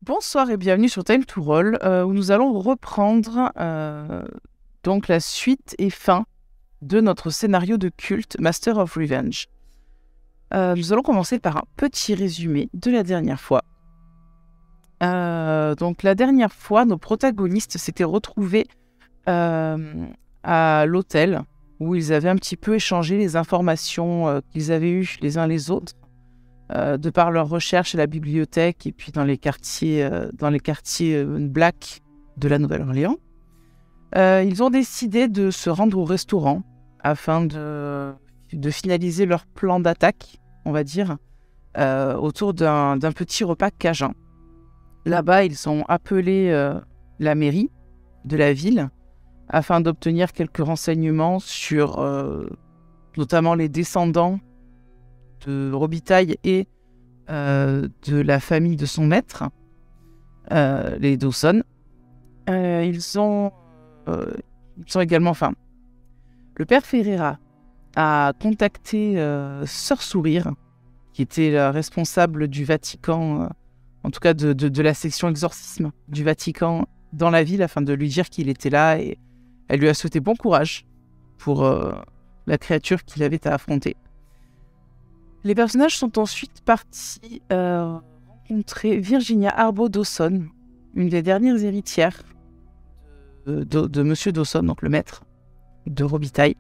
Bonsoir et bienvenue sur Time to Roll, où nous allons reprendre donc la suite et fin de notre scénario de culte Master of Revenge. Nous allons commencer par un petit résumé de la dernière fois. Donc la dernière fois, nos protagonistes s'étaient retrouvés à l'hôtel où ils avaient un petit peu échangé les informations qu'ils avaient eues les uns les autres. De par leurs recherches à la bibliothèque et puis dans les quartiers black de la Nouvelle-Orléans, ils ont décidé de se rendre au restaurant afin de finaliser leur plan d'attaque, on va dire, autour d'un petit repas cajun. Là-bas, ils ont appelé la mairie de la ville afin d'obtenir quelques renseignements sur notamment les descendants de Robitaille et de la famille de son maître, les Dawson. Ils ont également, le père Ferreira a contacté Sœur Sourire, qui était la responsable du Vatican, en tout cas de la section exorcisme du Vatican dans la ville, afin de lui dire qu'il était là, et elle lui a souhaité bon courage pour la créature qu'il avait à affronter. Les personnages sont ensuite partis rencontrer Virginia Arbo Dawson, une des dernières héritières de Monsieur Dawson, donc le maître de Robitaille,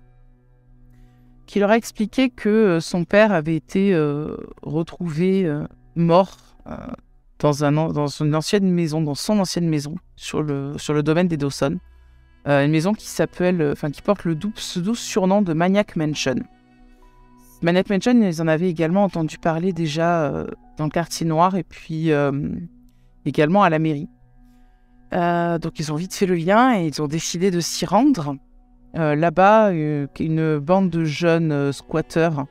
qui leur a expliqué que son père avait été retrouvé mort dans son ancienne maison, sur le domaine des Dawson, une maison qui porte le doux surnom de Maniac Mansion. Maniac Mansion, ils en avaient également entendu parler déjà dans le quartier noir et puis également à la mairie. Donc ils ont vite fait le lien et ils ont décidé de s'y rendre. Là-bas, une bande de jeunes squatteurs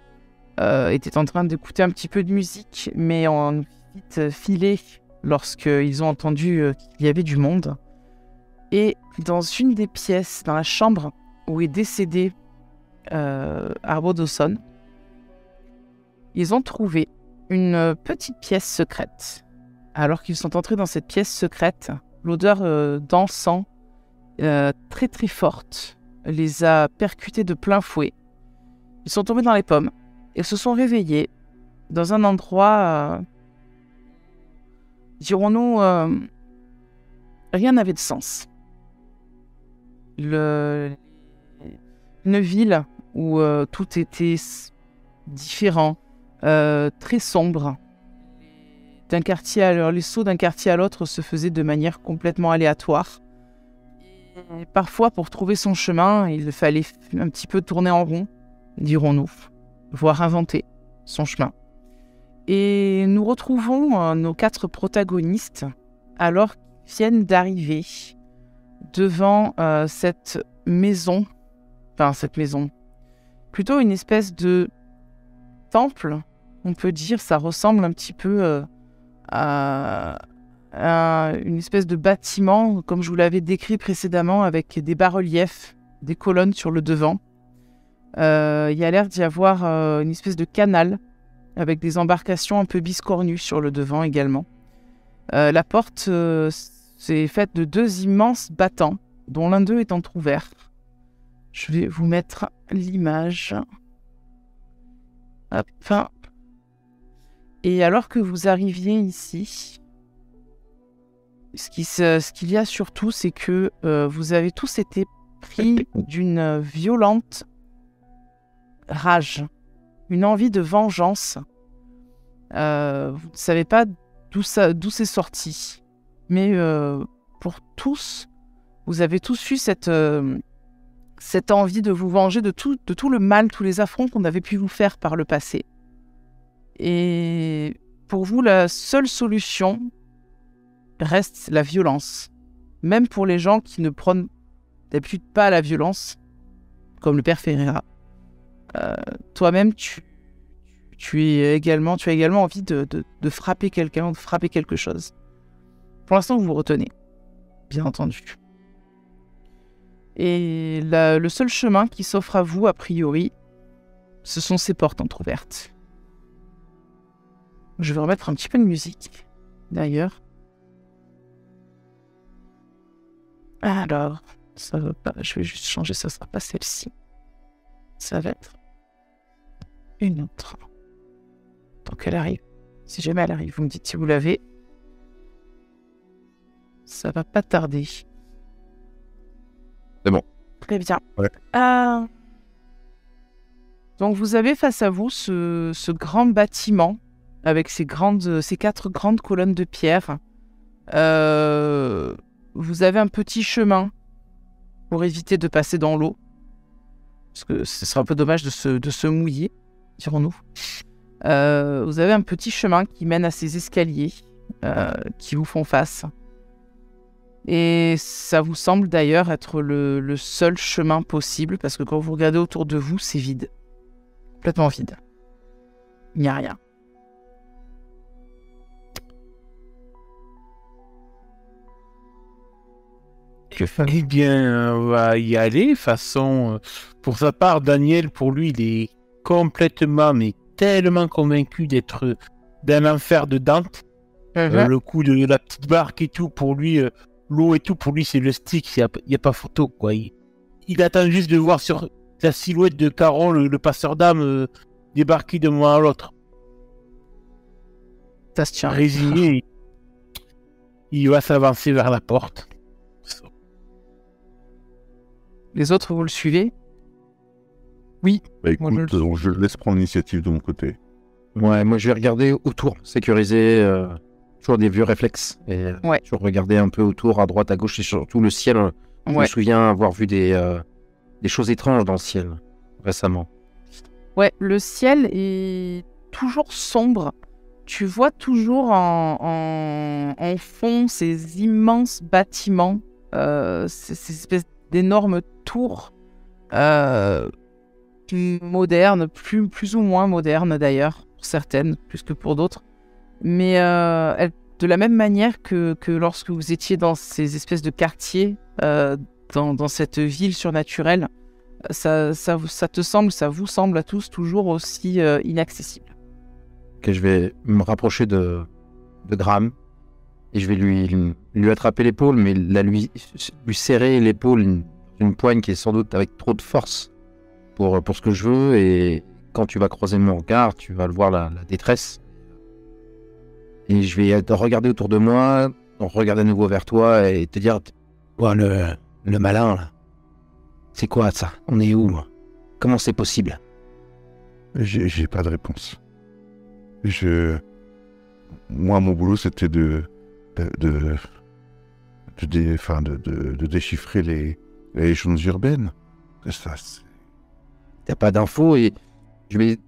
était en train d'écouter un petit peu de musique, mais ont vite filé lorsqu'ils ont entendu qu'il y avait du monde. Et dans une des pièces, dans la chambre où est décédé Arbo Dawson, ils ont trouvé une petite pièce secrète. Alors qu'ils sont entrés dans cette pièce secrète, l'odeur d'encens très très forte les a percutés de plein fouet. Ils sont tombés dans les pommes et se sont réveillés dans un endroit, dirons-nous, rien n'avait de sens. Une ville où tout était différent, très sombre. Les sauts d'un quartier à l'autre se faisaient de manière complètement aléatoire. Et parfois, pour trouver son chemin, il fallait un petit peu tourner en rond, dirons-nous, voire inventer son chemin. Et nous retrouvons nos 4 protagonistes alors qu'ils viennent d'arriver devant cette maison, plutôt une espèce de temple, on peut dire. Ça ressemble un petit peu à une espèce de bâtiment, comme je vous l'avais décrit précédemment, avec des bas-reliefs, des colonnes sur le devant. Il y a l'air d'y avoir une espèce de canal, avec des embarcations un peu biscornues sur le devant également. La porte c'est faite de 2 immenses battants, dont l'un d'eux est entrouvert. Je vais vous mettre l'image. Hop. Et alors que vous arriviez ici, ce qu'il y a surtout, c'est que vous avez tous été pris d'une violente rage, une envie de vengeance. Vous ne savez pas d'où c'est sorti, mais pour tous, vous avez tous eu cette envie de vous venger de tout le mal, tous les affronts qu'on avait pu vous faire par le passé. Et pour vous, la seule solution reste la violence. Même pour les gens qui ne prônent d'habitude pas la violence, comme le père Ferreira. Toi-même, tu as également envie de frapper quelqu'un, de frapper quelque chose. Pour l'instant, vous vous retenez, bien entendu. Et le seul chemin qui s'offre à vous, a priori, ce sont ces portes entrouvertes. Je vais remettre un petit peu de musique, d'ailleurs. Alors, ça va pas. Je vais juste changer, ça sera pas celle-ci. Ça va être une autre. Tant qu'elle arrive. Si jamais elle arrive, vous me dites si vous l'avez. Ça va pas tarder. C'est bon. Très bien. Ouais. Donc vous avez face à vous ce grand bâtiment avec ces 4 grandes colonnes de pierre. Vous avez un petit chemin pour éviter de passer dans l'eau. Parce que ce serait un peu dommage de se mouiller, dirons-nous. Vous avez un petit chemin qui mène à ces escaliers qui vous font face. Et ça vous semble d'ailleurs être le seul chemin possible, parce que quand vous regardez autour de vous, c'est vide. Complètement vide. Il n'y a rien. Eh bien, on va y aller. Façon, pour sa part, Daniel, pour lui, il est complètement, mais tellement convaincu d'être d'un enfer de Dante. Le coup de la petite barque et tout, pour lui, l'eau et tout, pour lui, c'est le stick. Il n'y a pas photo, quoi. Il attend juste de voir sur la silhouette de Caron, le passeur d'âme, débarquer d'un moment à l'autre. Ça se tient. Résigné, il va s'avancer vers la porte. Les autres, vous le suivez? Oui. Bah écoute, Moi, je laisse prendre l'initiative de mon côté. Ouais, moi je vais regarder autour, sécuriser toujours des vieux réflexes. Et je regarder un peu autour, à droite, à gauche, et surtout le ciel. Je me souviens avoir vu des choses étranges dans le ciel récemment. Ouais, le ciel est toujours sombre. Tu vois toujours en fond ces immenses bâtiments, ces espèces d'énormes tours modernes, plus ou moins modernes d'ailleurs, pour certaines, plus que pour d'autres. Mais de la même manière que lorsque vous étiez dans ces espèces de quartiers, dans cette ville surnaturelle, ça vous semble à tous toujours aussi inaccessible. Ok, je vais me rapprocher de Graham et je vais lui attraper l'épaule, mais lui serrer l'épaule, une poigne qui est sans doute avec trop de force pour ce que je veux. Et quand tu vas croiser mon regard, tu vas le voir la détresse. Et je vais regarder autour de moi, regarder à nouveau vers toi et te dire, ouais, le malin là. C'est quoi ça? On est où? Comment c'est possible? J'ai pas de réponse. Moi, mon boulot, c'était de déchiffrer les légendes urbaines. Ça, T'as pas d'infos et je vais,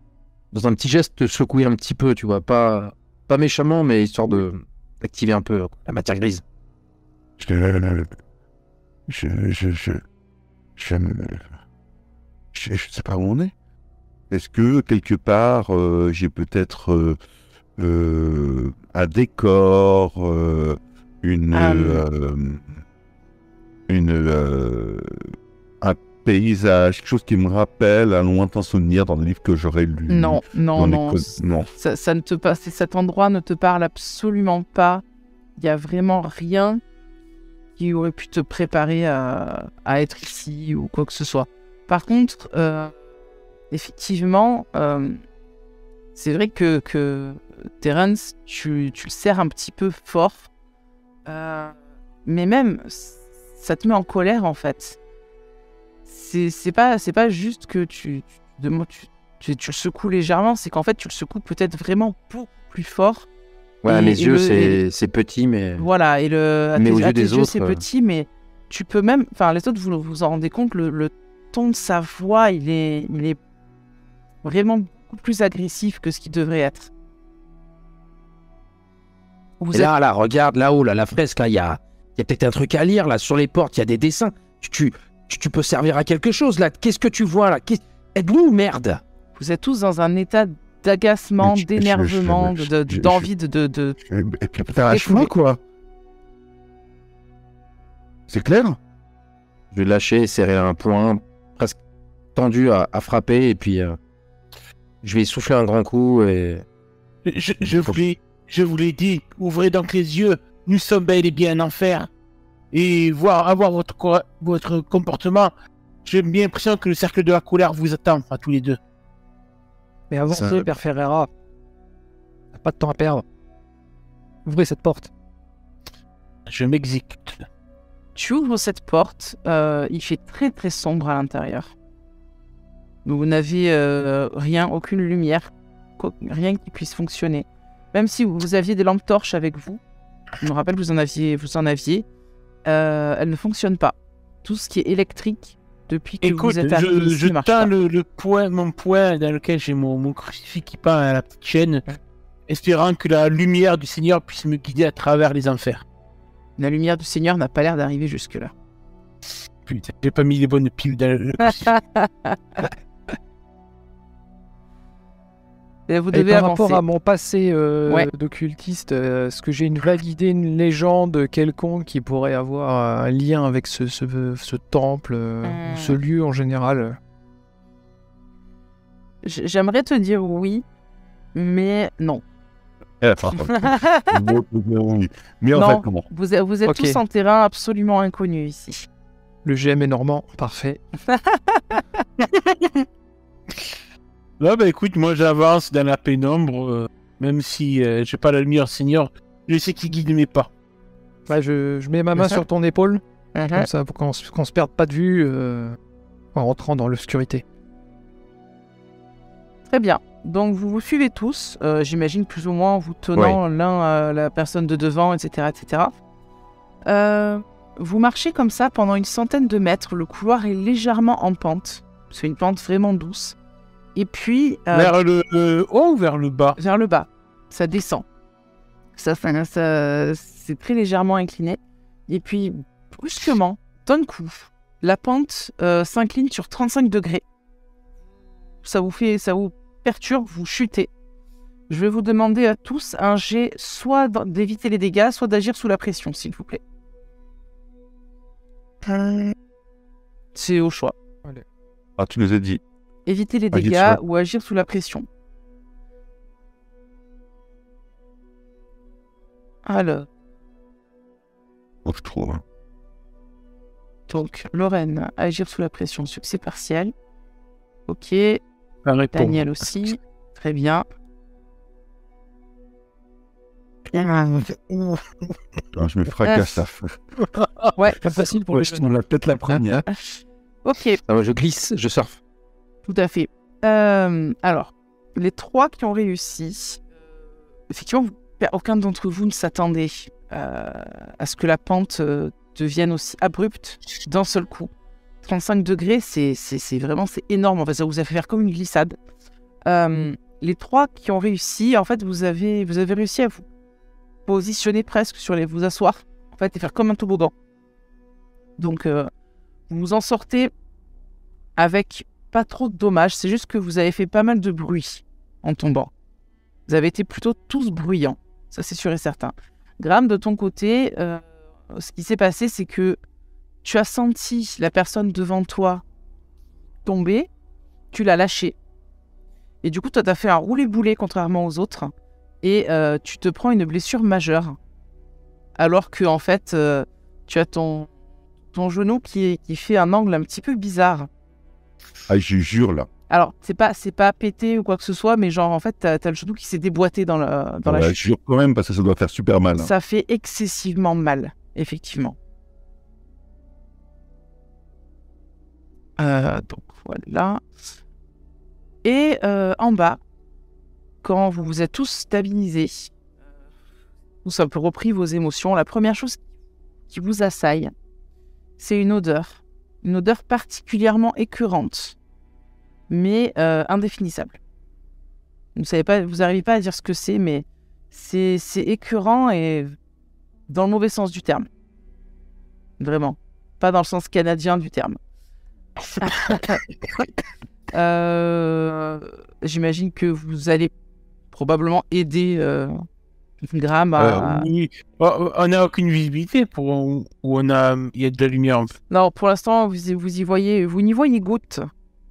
dans un petit geste, te secouer un petit peu, tu vois, pas méchamment, mais histoire d'activer un peu la matière grise. Je sais pas où on est. Est-ce que quelque part j'ai peut-être un décor, un paysage, quelque chose qui me rappelle un lointain souvenir dans des livres que j'aurais lus? Non. Non. Ça ne te passe. Cet endroit ne te parle absolument pas. Il y a vraiment rien qui aurait pu te préparer à être ici ou quoi que ce soit. Par contre, effectivement, c'est vrai que Terence, tu le serres un petit peu fort, mais même ça te met en colère en fait. C'est pas juste que tu le secoues légèrement, c'est qu'en fait tu le secoues peut-être vraiment beaucoup plus fort. Ouais, à mes yeux c'est petit, mais voilà, et à tes des yeux autres c'est petit, mais tu peux même, enfin les autres vous en rendez compte, le ton de sa voix il est vraiment beaucoup plus agressif que ce qu'il devrait être. Là, regarde là-haut, là, la fresque, là, il y a peut-être un truc à lire, là, sur les portes, il y a des dessins. Tu peux servir à quelque chose, là. Qu'est-ce que tu vois, là? Aide-nous, merde! Vous êtes tous dans un état d'agacement, d'énervement, d'envie de... Et puis faire un chemin, quoi. C'est clair? Je vais lâcher, serrer un poing, presque tendu à frapper, et puis je vais souffler un grand coup, et... Je vous l'ai dit, ouvrez donc les yeux, nous sommes bel et bien en enfer. et avoir votre comportement. J'ai bien l'impression que le cercle de la colère vous attend à tous les deux. Mais avancez, Père Ferreira. On n'a pas de temps à perdre. Ouvrez cette porte. Je m'exécute. Tu ouvres cette porte, il fait très très sombre à l'intérieur. Vous n'avez rien, aucune lumière, rien qui puisse fonctionner. Même si vous aviez des lampes torches avec vous, je me rappelle que vous en aviez, elles ne fonctionnent pas. Tout ce qui est électrique, depuis que Écoute, vous êtes arrivé ici, je ne marche pas. tends mon poing dans lequel j'ai mon crucifix qui pend à la petite chaîne, espérant que la lumière du Seigneur puisse me guider à travers les enfers. La lumière du Seigneur n'a pas l'air d'arriver jusque-là. Putain, j'ai pas mis les bonnes piles dans le crucifix. Et vous Et devez par avancer. rapport à mon passé Ouais. d'occultiste, est-ce que j'ai une vague idée, une légende quelconque qui pourrait avoir un lien avec ce temple ou ce lieu en général? J'aimerais te dire oui, mais non. Mais en Non. fait, comment? Vous êtes Ok. tous en terrain absolument inconnu ici. Le GM est normand, parfait. Là, bah écoute, moi j'avance dans la pénombre, même si j'ai pas la lumière Seigneur, je sais qui guide mes pas. Bah, je mets ma main sur ton épaule, Mhm. comme ça, pour qu'on se perde pas de vue en rentrant dans l'obscurité. Très bien. Donc vous vous suivez tous, j'imagine plus ou moins en vous tenant l'un la personne de devant, etc. etc. Vous marchez comme ça pendant une centaine de mètres, le couloir est légèrement en pente, c'est une pente vraiment douce. Et puis, Vers le haut ou vers le bas? vers le bas, ça descend. Ça, c'est très légèrement incliné. Et puis, brusquement, d'un coup, la pente s'incline sur 35 degrés. Ça vous perturbe, vous chutez. Je vais vous demander à tous un jet soit d'éviter les dégâts, soit d'agir sous la pression, s'il vous plaît. C'est au choix. Ah, tu nous as dit. Éviter les Agir dégâts sous ou agir sous la pression. Alors, Oh, je trouve. Hein. donc, Lorraine, agir sous la pression, succès partiel. Ok, La réponse. Daniel aussi. Très bien. Ah, je me fracasse la Ouais, Pas facile pour les jeunes. On l'a peut-être la première. ok, Ah, moi, je glisse, je surfe. tout à fait. Alors, les trois qui ont réussi, effectivement, aucun d'entre vous ne s'attendait à ce que la pente devienne aussi abrupte d'un seul coup. 35 degrés, c'est vraiment c'est énorme. En fait, ça vous a fait faire comme une glissade. Les trois qui ont réussi, en fait, vous avez réussi à vous positionner presque vous asseoir, en fait, et faire comme un toboggan. Donc, vous vous en sortez avec pas trop de dommages. C'est juste que vous avez fait pas mal de bruit en tombant. Vous avez été plutôt tous bruyants. Ça, c'est sûr et certain. Graham, de ton côté, ce qui s'est passé, c'est que tu as senti la personne devant toi tomber, tu l'as lâchée. Et du coup, toi, tu as fait un roulé-boulé contrairement aux autres. Et tu te prends une blessure majeure. Alors que, en fait, tu as ton genou qui fait un angle un petit peu bizarre. Ah, je jure là. Alors, c'est pas pété ou quoi que ce soit, mais genre, en fait, t'as le genou qui s'est déboîté dans la Ah, chute. je jure quand même parce que ça doit faire super mal. Hein. Ça fait excessivement mal, effectivement. Donc, voilà. Et en bas, quand vous vous êtes tous stabilisés, tous un peu repris vos émotions, la première chose qui vous assaille, c'est une odeur particulièrement écœurante, mais indéfinissable. Vous n'arrivez pas à dire ce que c'est, mais c'est écœurant et dans le mauvais sens du terme. Vraiment. Pas dans le sens canadien du terme. J'imagine que vous allez probablement aider Graham à... Oui. On n'a aucune visibilité où il y a de la lumière. Non, pour l'instant, vous n'y voyez ni goutte,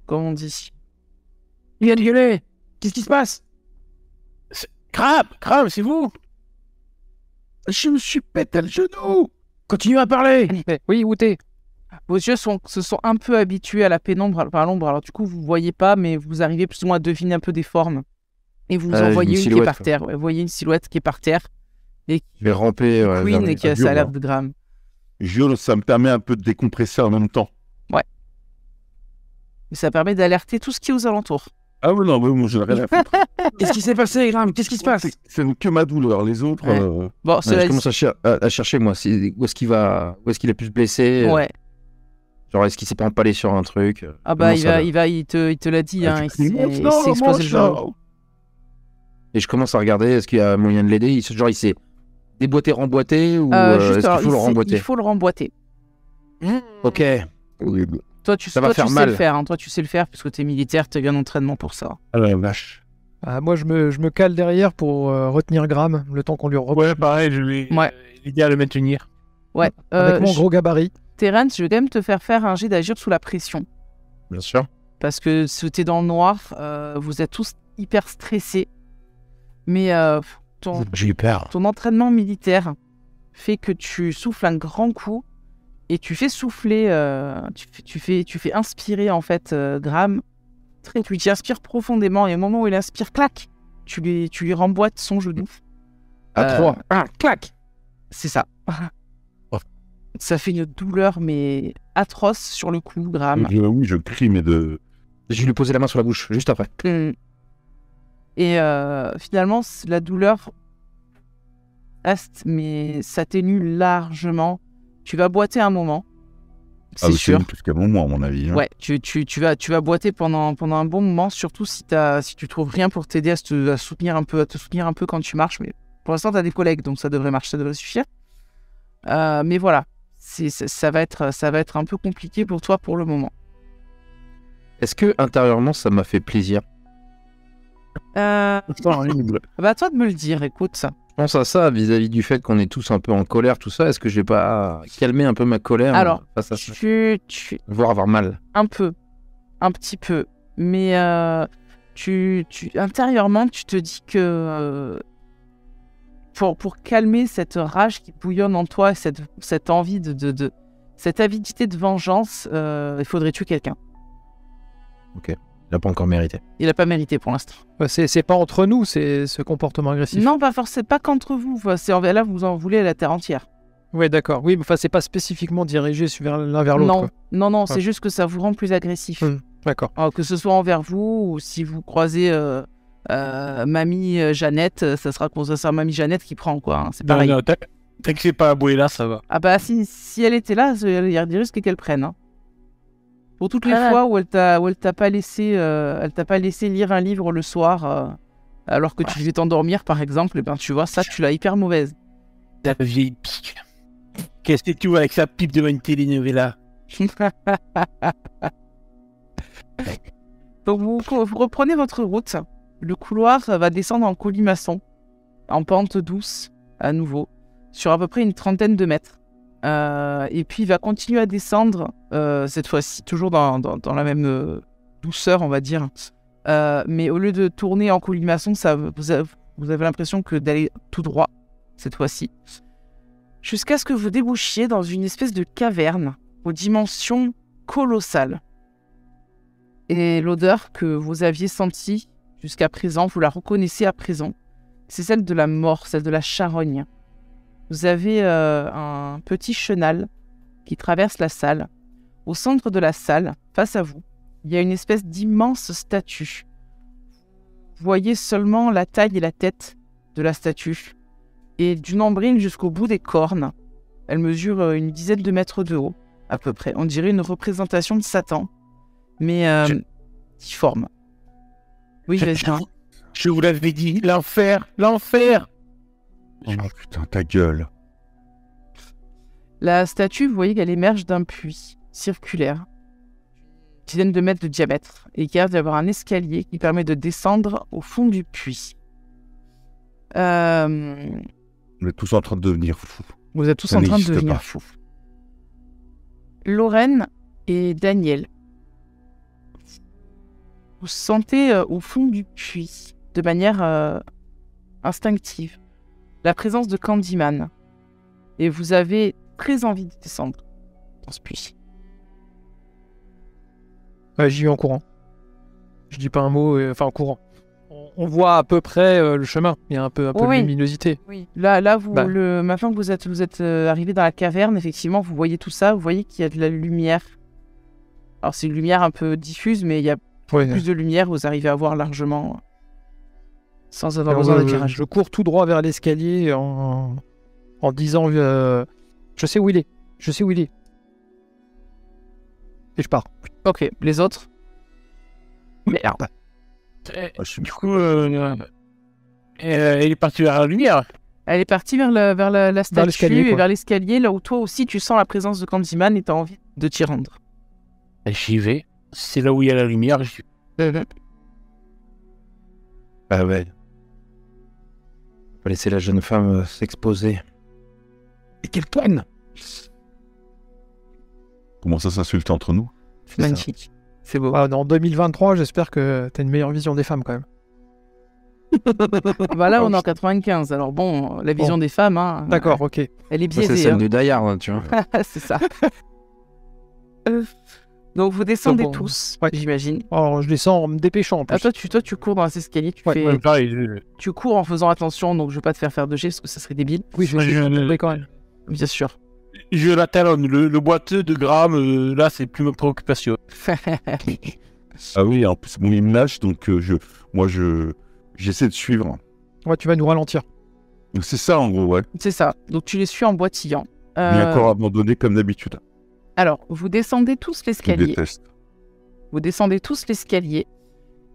comme on dit. Il vient de gueuler. Qu'est-ce qui se passe? Crame, c'est vous? Je me suis pété le genou. Continue à parler. Oui, où t'es? Vos yeux se sont un peu habitués à la pénombre, à l'ombre. Alors du coup, vous voyez pas, mais vous arrivez plus ou moins à deviner un peu des formes. Et vous en voyez une qui est par terre. Ouais, vous voyez une silhouette qui est par terre. Et Je vais ramper. Queen et qui a l'air de Graham. Ça me permet un peu de décompresser en même temps. Mais ça permet d'alerter tout ce qui est aux alentours. Ah oui, non, moi je n'ai rien à foutre. Qu'est-ce qui s'est passé, Graham? Qu'est-ce qui se passe? C'est que ma douleur. Les autres. Ouais. Bon, Je commence à chercher, moi. Où est-ce qu'il a pu se blesser? Ouais. Genre, est-ce qu'il s'est pas empalé sur un truc? Ah bah, il te l'a dit, hein. Il s'est explosé le genou. Et je commence à regarder, est-ce qu'il y a moyen de l'aider? Il s'est déboîté, remboîté, ou juste, est-ce qu'il faut le remboîter? Il faut le remboîter. Ok. Horrible. Toi, tu sais le faire, hein. Toi, tu sais le faire, puisque t'es militaire, t'as eu un entraînement pour ça. Ah la vache. Moi, je me cale derrière pour retenir Graham, le temps qu'on lui reprend. Ouais, pareil, je vais l'aider à le maintenir. Ouais. Avec mon gros gabarit. Terence, je vais quand même te faire un jet d'agir sous la pression. Bien sûr. Parce que si t'es dans le noir, vous êtes tous hyper stressés. Mais J'ai eu peur. ton entraînement militaire fait que tu souffles un grand coup et tu fais souffler, tu fais inspirer en fait Graham. Tu t'y inspires profondément et au moment où il inspire, clac, tu lui remboîtes son genou. À 3. Clac. C'est ça. Ça fait une douleur mais atroce sur le coup, Graham. Oui, je crie, mais de... Je vais lui poser la main sur la bouche, juste après. Et finalement, la douleur reste, mais s'atténue largement. Tu vas boiter un moment, c'est sûr. C'est plus qu'un moment, à mon avis. Hein. Ouais, tu vas boiter pendant un bon moment, surtout si tu trouves rien pour t'aider à te soutenir un peu quand tu marches. Mais pour l'instant, tu as des collègues, donc ça devrait marcher, ça devrait suffire. Mais voilà, ça va être un peu compliqué pour toi pour le moment. Est-ce que intérieurement, ça m'a fait plaisir? Bah, à toi de me le dire, écoute. Je pense à ça vis-à-vis du fait qu'on est tous un peu en colère, tout ça. Est-ce que je vais pas calmer un peu ma colère face à ça? Voire avoir mal. Un petit peu. Mais intérieurement, tu te dis que pour calmer cette rage qui bouillonne en toi, cette envie cette avidité de vengeance, il faudrait tuer quelqu'un. Ok. Il n'a pas encore mérité. Il n'a pas mérité pour l'instant. C'est pas entre nous, c'est ce comportement agressif. Non, pas forcément, pas qu'entre vous. Là, vous en voulez à la terre entière. Ouais, d'accord. Oui, mais c'est pas spécifiquement dirigé l'un vers l'autre. Non, c'est juste que ça vous rend plus agressif. D'accord. Alors, que ce soit envers vous ou si vous croisez Mamie Jeannette, ça sera Mamie Jeannette qui prend, quoi. Hein. C'est pareil. Non, t'inquiète pas, Abuela, ça va. Ah bah, si elle était là, il y a des risques qu'elle prenne. Hein. Pour toutes les fois où elle t'a pas laissé lire un livre le soir, alors que tu devais t'endormir, par exemple, et ben tu vois, ça, tu l'as hyper mauvaise. La vieille pique. Qu'est-ce que tu vois avec sa pipe devant une telenovela? Donc vous reprenez votre route. Le couloir va descendre en colimaçon, en pente douce, à nouveau, sur à peu près une 30aine de mètres. Et puis il va continuer à descendre, cette fois-ci, toujours dans la même douceur, on va dire. Mais au lieu de tourner en colimaçon, vous avez l'impression d'aller tout droit, cette fois-ci. Jusqu'à ce que vous débouchiez dans une espèce de caverne aux dimensions colossales. Et l'odeur que vous aviez sentie jusqu'à présent, vous la reconnaissez à présent. C'est celle de la mort, celle de la charogne. Vous avez un petit chenal qui traverse la salle. Au centre de la salle, face à vous, il y a une espèce d'immense statue. Vous voyez seulement la taille et la tête de la statue. Et du nombril jusqu'au bout des cornes. Elle mesure une dizaine de mètres de haut, à peu près. On dirait une représentation de Satan, mais difforme. Oui, vas-y. Je vous l'avais dit, l'enfer. Oh putain, ta gueule. La statue, vous voyez qu'elle émerge d'un puits circulaire, une dizaine de mètres de diamètre, et qui a l'air d'avoir un escalier qui permet de descendre au fond du puits. On est tous en train de devenir fous. Vous êtes tous en train de devenir fous. Lorraine et Daniel, vous sentez au fond du puits, de manière instinctive, la présence de Candyman. Et vous avez très envie de descendre dans ce puits. J'y vais en courant. Je dis pas un mot, en courant. On voit à peu près le chemin. Il y a un peu de luminosité. Oui. Là, maintenant que vous êtes arrivé dans la caverne, effectivement, vous voyez tout ça. Vous voyez qu'il y a de la lumière. Alors, c'est une lumière un peu diffuse, mais il y a plus de lumière. Vous arrivez à voir largement sans avoir besoin d'éclairage. Je cours tout droit vers l'escalier en disant je sais où il est. Je sais où il est. Et je pars. Ok. Les autres? Merde. Du coup, elle est partie vers la lumière. Elle est partie vers la statue et quoi. vers l'escalier, là où toi aussi tu sens la présence de Candyman et tu as envie de t'y rendre. Et j'y vais. C'est là où il y a la lumière. Ah ouais. Faut laisser la jeune femme s'exposer. Et qu'elle tourne. Comment ça s'insulte entre nous? C'est magnifique. C'est beau. En 2023, j'espère que t'as une meilleure vision des femmes quand même. Bah là, on est en 95. Alors bon, la vision des femmes, hein, D'accord, ok. elle est C'est biaisée. celle de Die Hard, tu vois. C'est ça. Donc vous descendez Bon, tous, ouais. j'imagine. Alors, je descends en me dépêchant en plus. Ah, toi, tu cours dans les escaliers, tu cours en faisant attention, donc je vais pas te faire de jet parce que ça serait débile. Oui, je vais tomber quand même. Bien sûr. Je la talonne. Le boiteux de Graham, là, c'est plus ma préoccupation. Ah oui, en plus, bon, il me lâche, donc j'essaie de suivre. Ouais, tu vas nous ralentir. Donc, c'est ça, en gros, ouais. C'est ça. Donc tu les suis en boitillant. Mais encore abandonné comme d'habitude. Alors, vous descendez tous Je l'escalier. déteste. Vous descendez tous l'escalier.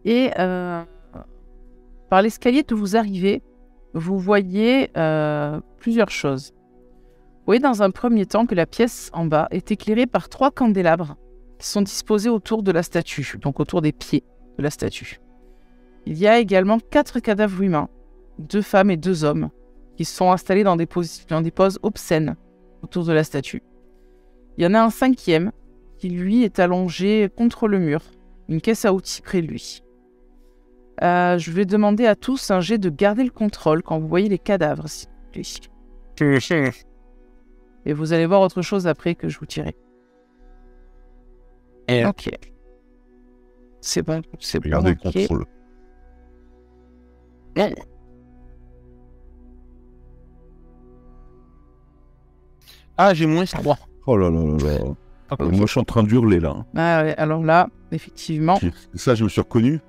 Et par l'escalier que vous arrivez, vous voyez plusieurs choses. Vous voyez dans un premier temps que la pièce en bas est éclairée par 3 candélabres qui sont disposés autour de la statue, donc autour des pieds de la statue. Il y a également 4 cadavres humains, 2 femmes et 2 hommes, qui sont installés dans des poses obscènes autour de la statue. Il y en a un 5e qui, lui, est allongé contre le mur, une caisse à outils près de lui. Je vais demander à tous un jet de garder le contrôle quand vous voyez les cadavres, s'il vous plaît. Et vous allez voir autre chose après que je vous dirai. Ok. C'est bon. Regardez le Ok. contrôle. Ah, j'ai moins 3. Oh là là là là. Moi, je suis en train d'hurler, là. Ah ouais, alors là, effectivement. Ça, je me suis reconnu.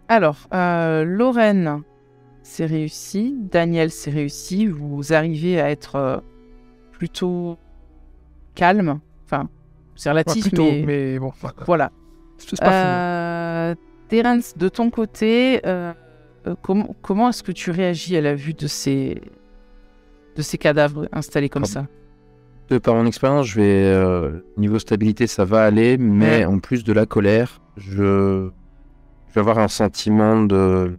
Alors, Lorraine, c'est réussi. Daniel, c'est réussi. Vous arrivez à être plutôt calme. Enfin, c'est relatif, Plutôt, mais... mais bon. Voilà. C'est pas fini. Terence, de ton côté, comment est-ce que tu réagis à la vue de ces cadavres installés comme ça? Par mon expérience, niveau stabilité, ça va aller, mais en plus de la colère, je vais avoir un sentiment de...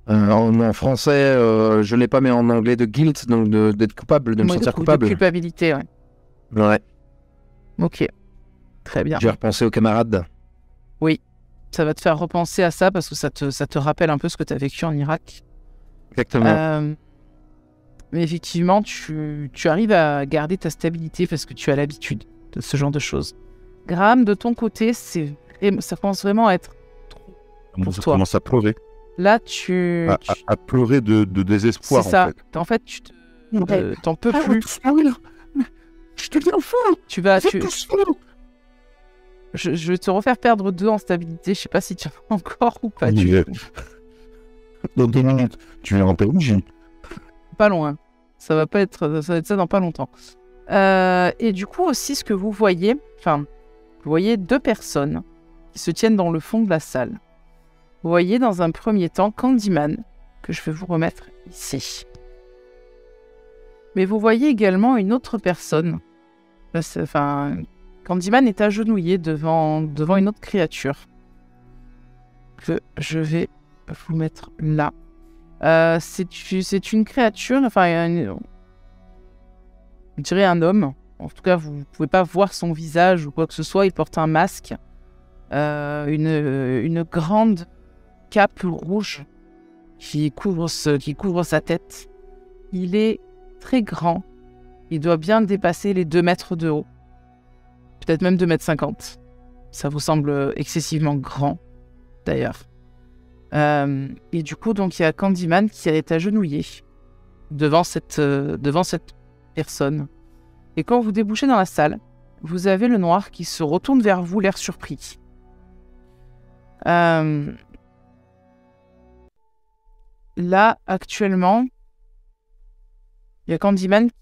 en français, je l'ai pas, mais en anglais, de guilt, donc d'être coupable, de me sentir coupable. De culpabilité, ouais. Ouais. Ok. Très bien. J'ai repensé aux camarades. Oui. Ça va te faire repenser à ça parce que ça te rappelle un peu ce que tu as vécu en Irak. Exactement. Mais effectivement, tu arrives à garder ta stabilité parce que tu as l'habitude de ce genre de choses. Graham, de ton côté, ça commence vraiment à être trop pour Ça toi. commence à pleurer. Là, À pleurer de désespoir, c'est ça. en fait. En fait, t'en peux plus. Je te dis enfin. Je vais te refaire perdre 2 en stabilité. Je sais pas si tu en as encore ou pas. Dans 2 minutes, tu viens en PNJ. Pas loin. Ça va être ça dans pas longtemps. Et du coup aussi, ce que vous voyez, vous voyez 2 personnes qui se tiennent dans le fond de la salle. Vous voyez dans un premier temps Candyman, que je vais vous remettre ici. Mais vous voyez également une autre personne. Candyman est agenouillé devant une autre créature. Que je vais vous mettre là. C'est une créature, je dirais un homme. En tout cas, vous ne pouvez pas voir son visage ou quoi que ce soit. Il porte un masque, une grande cape rouge qui couvre sa tête. Il est très grand, Il doit bien dépasser les 2 mètres de haut. Peut-être même 2,50 m. Ça vous semble excessivement grand, d'ailleurs. Et du coup, donc, il y a Candyman qui est agenouillé devant cette personne. Et quand vous débouchez dans la salle, vous avez le noir qui se retourne vers vous, l'air surpris. Là, actuellement, il y a Candyman qui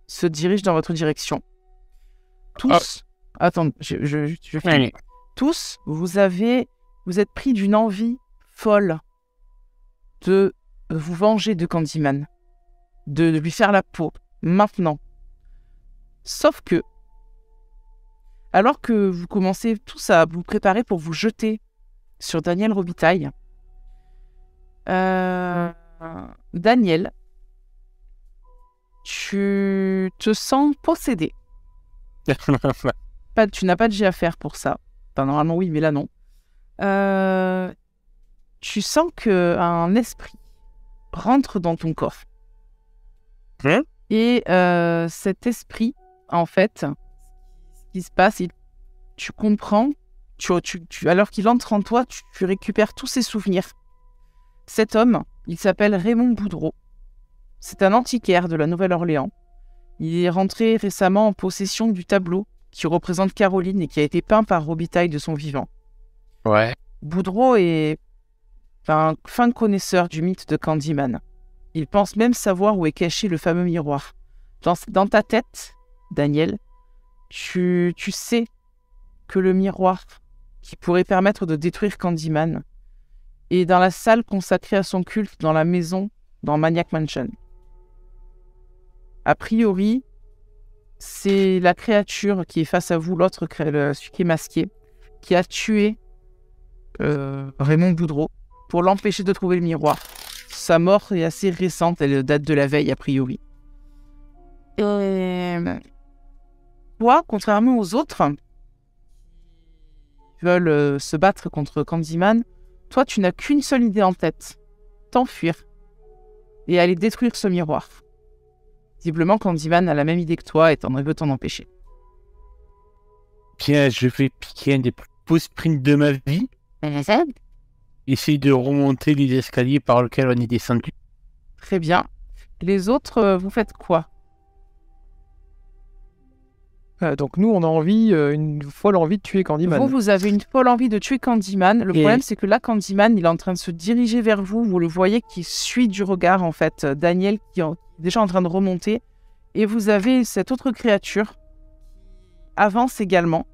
se dirige dans votre direction. Tous, attendez, je finis. Tous, vous êtes pris d'une envie folle de vous venger de Candyman, de lui faire la peau, maintenant. Sauf que, alors que vous commencez tous à vous préparer pour vous jeter sur Daniel Robitaille, Daniel, tu te sens possédé. Tu n'as pas de jet à faire pour ça. Enfin, normalement oui, mais là non. Tu sens qu'un esprit rentre dans ton corps. Et cet esprit, en fait, ce qui se passe, tu comprends, alors qu'il entre en toi, tu récupères tous ses souvenirs. Cet homme, il s'appelle Raymond Boudreau. C'est un antiquaire de la Nouvelle-Orléans. Il est rentré récemment en possession du tableau qui représente Caroline et qui a été peint par Robitaille de son vivant. Ouais. Boudreau est un fin connaisseur du mythe de Candyman. Il pense même savoir où est caché le fameux miroir. Dans ta tête, Daniel, tu sais que le miroir qui pourrait permettre de détruire Candyman est dans la salle consacrée à son culte dans la maison dans Maniac Mansion. A priori, c'est la créature qui est face à vous, celui qui est masqué, qui a tué Raymond Boudreau pour l'empêcher de trouver le miroir. Sa mort est assez récente, elle date de la veille a priori. Et toi, contrairement aux autres qui veulent se battre contre Candyman, toi tu n'as qu'une seule idée en tête, t'enfuir et aller détruire ce miroir. Visiblement, Candyman a la même idée que toi et veut t'en empêcher. Bien, je vais piquer un des plus beaux sprints de ma vie. Essayer de remonter les escaliers par lesquels on est descendu. Très bien. Les autres, vous faites quoi ? Donc nous, on a une folle envie de tuer Candyman. Vous avez une folle envie de tuer Candyman. Le problème, c'est que là, Candyman, il est en train de se diriger vers vous. Vous le voyez qui suit du regard, en fait. Daniel qui est déjà en train de remonter. Et vous avez cette autre créature avance également.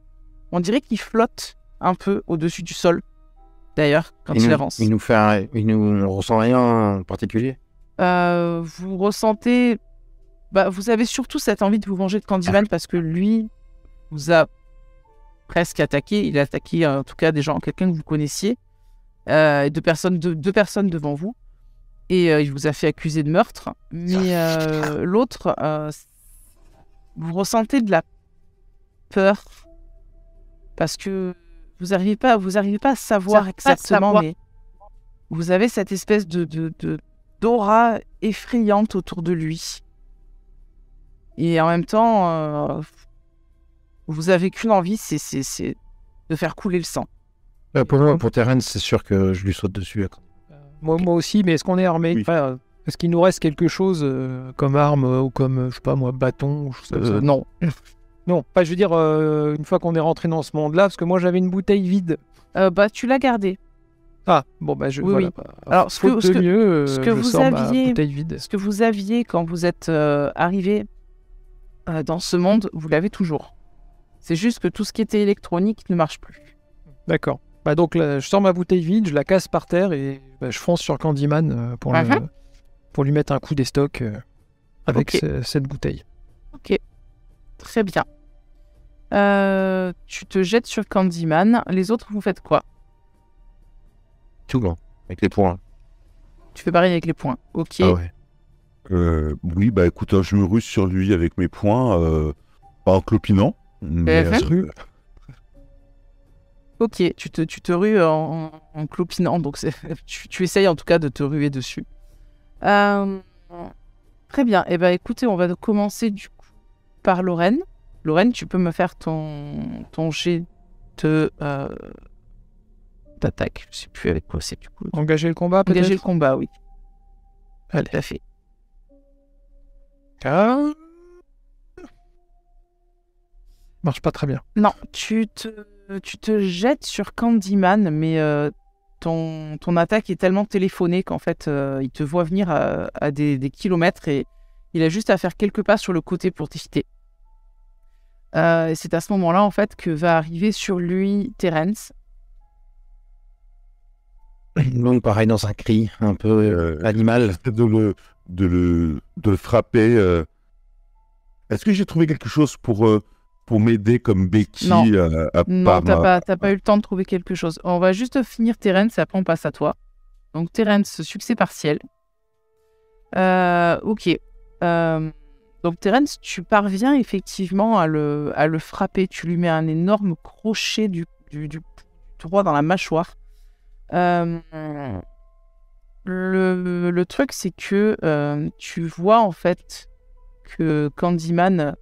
On dirait qu'il flotte un peu au-dessus du sol, d'ailleurs, quand il avance. On ressent rien en particulier. Vous ressentez... vous avez surtout cette envie de vous venger de Candyman parce que lui vous a presque attaqué. Il a attaqué en tout cas quelqu'un que vous connaissiez, deux personnes devant vous, et il vous a fait accuser de meurtre. Mais l'autre, vous ressentez de la peur parce que vous n'arrivez pas à savoir exactement, mais vous avez cette espèce d'aura effrayante autour de lui. Et en même temps, vous avez qu'une envie, c'est de faire couler le sang. Pour Terence, c'est sûr que je lui saute dessus. Moi aussi, mais est-ce qu'on est armé ? Oui. Enfin, est-ce qu'il nous reste quelque chose comme arme ou comme, je sais pas moi, bâton ou chose comme ça ? Non. Non, pas, je veux dire, une fois qu'on est rentré dans ce monde-là, parce que moi j'avais une bouteille vide. Tu l'as gardée. Ah, bon, oui, voilà. Oui. Alors, ce que vous aviez quand vous êtes arrivé dans ce monde, vous l'avez toujours. C'est juste que tout ce qui était électronique ne marche plus. D'accord. Donc là, je sors ma bouteille vide, je la casse par terre et je fonce sur Candyman pour lui mettre un coup d'estoc avec cette bouteille. Ok, très bien. Tu te jettes sur Candyman. Les autres, vous faites quoi ? Tout bon, avec les poings. Tu fais pareil avec les poings. Ok. Ah ouais. Oui, écoute, je me ruse sur lui avec mes poings, pas en clopinant, mais Ok, tu te rues en clopinant, donc tu essayes en tout cas de te ruer dessus. Très bien. Eh ben, écoutez, on va commencer du coup par Lorraine. Lorraine, tu peux me faire ton jet de d'attaque. Je sais plus avec quoi c'est du coup. Engager le combat, peut-être. Engager le combat, oui. Allez. Tout à fait. Ah. Marche pas très bien. Non, tu te jettes sur Candyman, mais ton attaque est tellement téléphonée qu'en fait, il te voit venir à des kilomètres et il a juste à faire quelques pas sur le côté pour t'éviter. Et c'est à ce moment-là, en fait, que va arriver sur lui Terence. Donc pareil dans un cri un peu animal. De le frapper. Est-ce que j'ai trouvé quelque chose pour m'aider comme béquille Non. à Non, part t'as pas eu le temps de trouver quelque chose. On va juste finir Terence et après on passe à toi. Donc Terence, succès partiel. Ok. Donc Terence, tu parviens effectivement à le frapper. Tu lui mets un énorme crochet du droit dans la mâchoire. Le truc, c'est que tu vois en fait que Candyman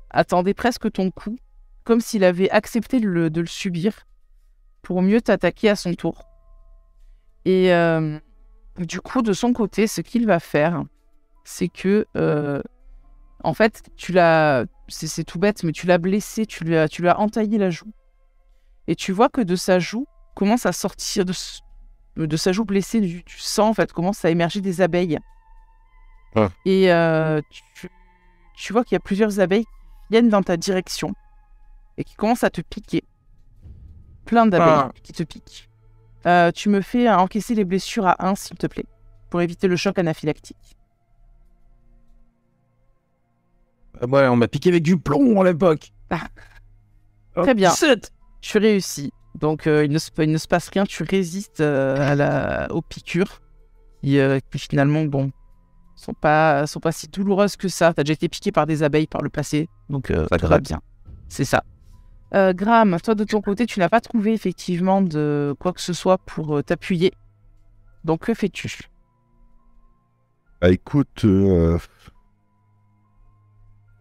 attendait presque ton coup, comme s'il avait accepté de le subir pour mieux t'attaquer à son tour. Et du coup, de son côté, ce qu'il va faire, c'est que en fait, c'est tout bête, mais tu l'as blessé, tu lui as entaillé la joue. Et tu vois que de sa joue commence à sortir de sa joue blessée du sang, en fait, commence à émerger des abeilles. Ah. Et tu vois qu'il y a plusieurs abeilles qui viennent dans ta direction et qui commencent à te piquer. Plein d'abeilles qui te piquent. Tu me fais encaisser les blessures à 1, s'il te plaît, pour éviter le choc anaphylactique. Ouais, on m'a piqué avec du plomb à l'époque. Très bien. 17. Tu réussis. Donc, il ne se passe rien. Tu résistes aux piqûres qui finalement, bon, sont pas si douloureuses que ça. Tu as déjà été piqué par des abeilles par le passé. Donc, tout va gratte. bien. C'est ça. Graham, toi, de ton côté, tu n'as pas trouvé effectivement de quoi que ce soit pour t'appuyer. Donc, que fais-tu? Écoute,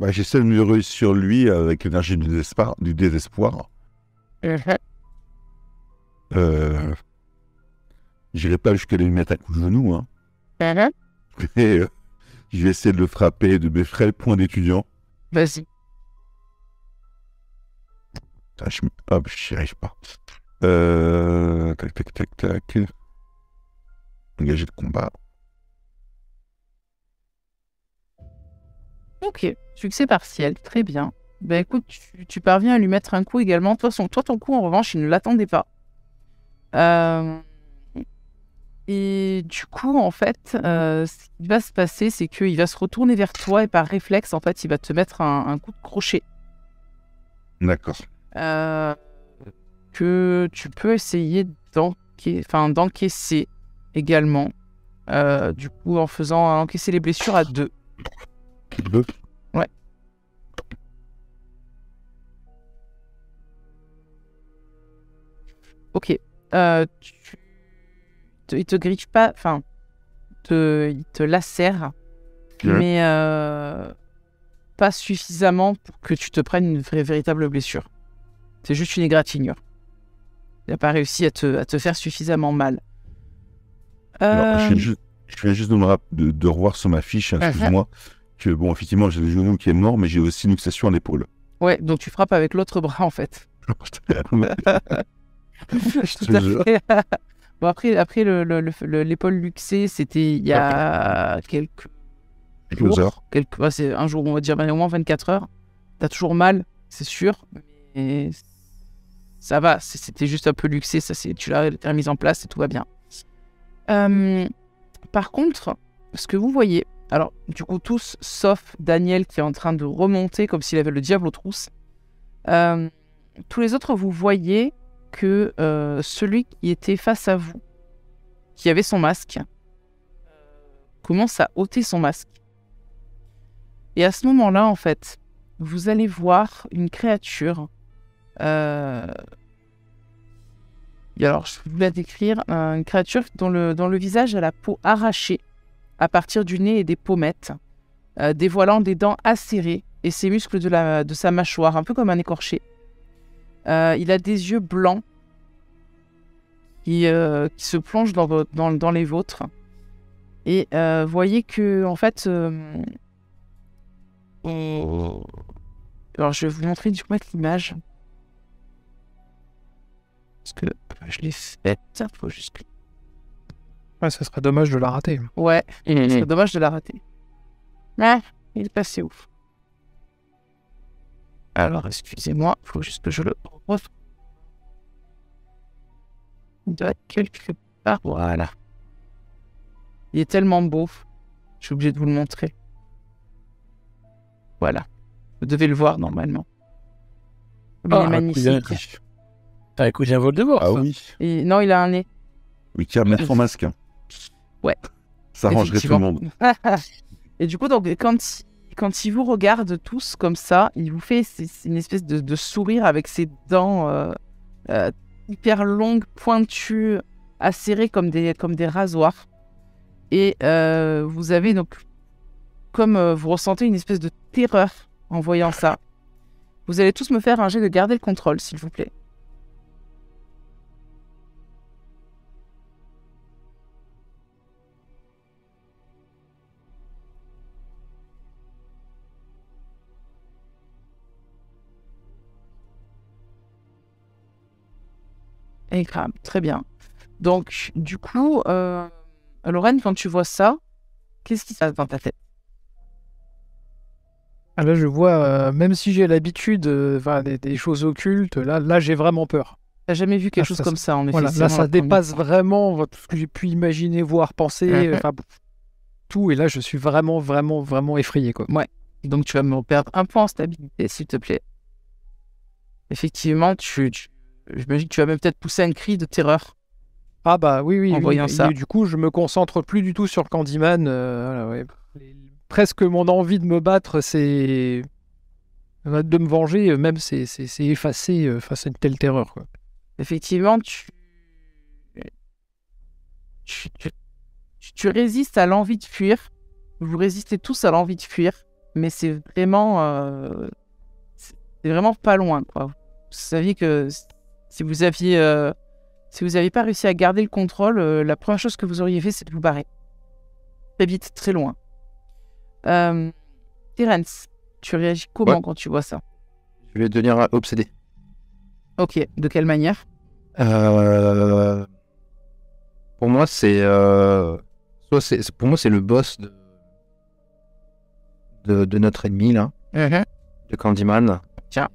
j'essaie de me ruer sur lui avec l'énergie du désespoir. J'irai pas jusqu'à lui mettre un coup de genou, hein. Et je vais essayer de le frapper de mes frêles poings d'étudiant. Vas-y. Je n'y arrive pas. Tac. Engager le combat. Ok, succès partiel, très bien. Ben écoute, tu parviens à lui mettre un coup également. Toi, ton coup, en revanche, il ne l'attendait pas. Et du coup, en fait, ce qui va se passer, c'est qu'il va se retourner vers toi et par réflexe, en fait, il va te mettre un coup de crochet. D'accord. Que tu peux essayer d'encaisser également. Du coup, en faisant encaisser les blessures à 2. 2. Ouais. Ok. Il te griffe pas, enfin, il te lacère, mais pas suffisamment pour que tu te prennes une véritable blessure. C'est juste une égratignure. Il n'a pas réussi à te faire suffisamment mal. Je viens juste de revoir sur ma fiche, excuse-moi, que bon, effectivement, j'ai le genou qui est mort, mais j'ai aussi une luxation à l'épaule. Ouais, donc tu frappes avec l'autre bras, en fait. Tout à fait. Bon, après l'épaule luxée, c'était il y a quelques heures. C'est un jour, on va dire, au moins 24 heures. T'as toujours mal, c'est sûr, mais ça va. C'était juste un peu luxé, tu l'as remis en place et tout va bien. Par contre, ce que vous voyez, alors du coup tous, sauf Daniel qui est en train de remonter comme s'il avait le diable aux trousses, tous les autres, vous voyez que celui qui était face à vous, qui avait son masque, commence à ôter son masque. Et à ce moment-là, en fait, vous allez voir une créature. Alors, je vais vous la décrire. Une créature dont le visage a la peau arrachée, à partir du nez et des pommettes, dévoilant des dents acérées et ses muscles de sa mâchoire, un peu comme un écorché. Il a des yeux blancs qui se plongent dans les vôtres. Et voyez que, en fait... Alors, je vais vous montrer du coup l'image. Parce que je l'ai faite. Faut juste... Ouais, ça serait dommage de la rater. Ouais, ce serait dommage de la rater. Ah, il est passé où? Alors, excusez-moi, il faut juste que je le retrouve. Il doit être quelque part. Voilà. Il est tellement beau. Je suis obligé de vous le montrer. Voilà. Vous devez le voir normalement. Il est magnifique. T'as un cousin Voldemort. Ah oui. Et... Non, il a un nez. Oui, qui a mettre son masque. Ouais. Ça arrangerait tout le monde. Et du coup, donc, quand il vous regarde tous comme ça, il vous fait une espèce de sourire avec ses dents hyper longues, pointues, acérées comme des rasoirs. Et vous avez donc, comme vous ressentez une espèce de terreur en voyant ça, vous allez tous me faire un jet de garder le contrôle, s'il vous plaît. Et crame, très bien. Donc, du coup, Lorraine, quand tu vois ça, qu'est-ce qui se passe dans ta tête? Ah, là, je vois, même si j'ai l'habitude des choses occultes, là j'ai vraiment peur. T'as jamais vu quelque chose comme ça, en effet. Voilà, là, ça dépasse vraiment tout ce que j'ai pu imaginer, voir, penser, tout. Et là, je suis vraiment, vraiment, vraiment effrayé, quoi. Ouais. Donc, tu vas me perdre un point en stabilité, s'il te plaît. Effectivement, j'imagine que tu vas même peut-être pousser un cri de terreur. Ah bah oui. En voyant ça. Et du coup, je me concentre plus du tout sur le Candyman. Voilà, ouais. Presque mon envie de me battre, c'est de me venger, même c'est effacé face à une telle terreur, quoi. Effectivement, tu résistes à l'envie de fuir. Vous résistez tous à l'envie de fuir, mais c'est vraiment pas loin, quoi. Vous saviez que si vous aviez pas réussi à garder le contrôle, la première chose que vous auriez fait, c'est de vous barrer. Très vite, très loin. Terence, tu réagis comment quand tu vois ça? Je vais devenir obsédé. Ok, de quelle manière? Pour moi, c'est le boss de notre ennemi là, de Candyman. Tiens.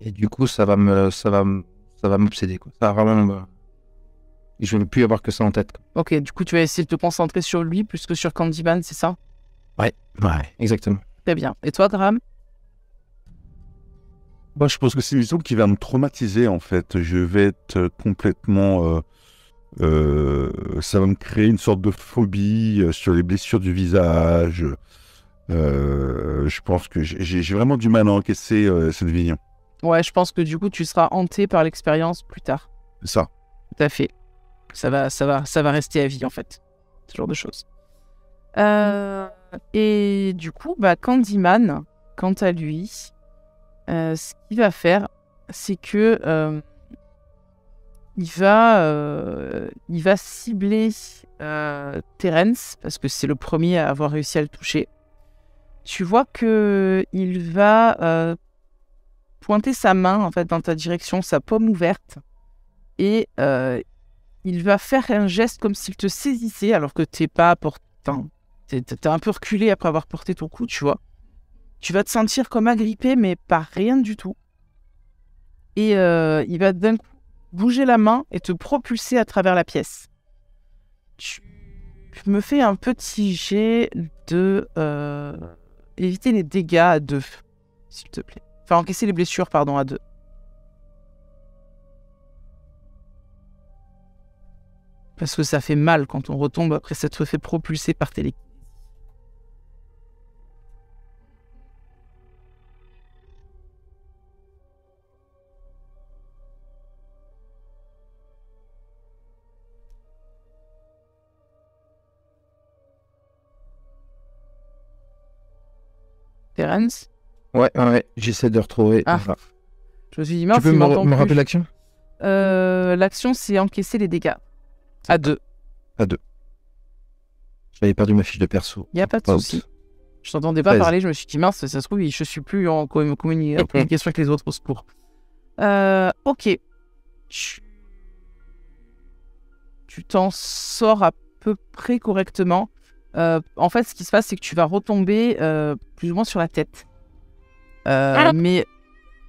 Et du coup, ça va m'obséder, quoi. Ça va vraiment je ne veux plus avoir que ça en tête, quoi. Ok, du coup, tu vas essayer de te concentrer sur lui plus que sur Candyman, c'est ça? Ouais, exactement. Très bien. Et toi, Graham? Moi, je pense que c'est une vision qui va me traumatiser, en fait. Je vais être complètement... ça va me créer une sorte de phobie sur les blessures du visage. Je pense que j'ai vraiment du mal à encaisser cette vision. Ouais, je pense que du coup, tu seras hanté par l'expérience plus tard. C'est ça. Tout à fait. Ça va rester à vie, en fait. Ce genre de choses. Et du coup, Candyman, quant à lui, ce qu'il va faire, c'est que il va cibler Terence, parce que c'est le premier à avoir réussi à le toucher. Tu vois que il va pointer sa main en fait dans ta direction, sa paume ouverte, et il va faire un geste comme s'il te saisissait alors que t'es pas portant. T'es un peu reculé après avoir porté ton coup, tu vois. Tu vas te sentir comme agrippé, mais par rien du tout. Et il va d'un coup bouger la main et te propulser à travers la pièce. Tu me fais un petit jet de éviter les dégâts à 2, s'il te plaît. Enfin, encaisser les blessures, pardon, à 2. Parce que ça fait mal quand on retombe après s'être fait propulser par télékinésie. Terence. Ouais, j'essaie de retrouver. Ah. Voilà. Je me suis dit, mince, Tu peux il m'entend me plus. rappeler l'action? L'action, c'est encaisser les dégâts. À 2. J'avais perdu ma fiche de perso. Il n'y a pas de Out. souci. Je t'entendais pas 13. parler, je me suis dit, mince, ça se trouve, je suis plus en communication avec les autres au secours. Ok. Tu t'en sors à peu près correctement. En fait, ce qui se passe, c'est que tu vas retomber plus ou moins sur la tête. Mais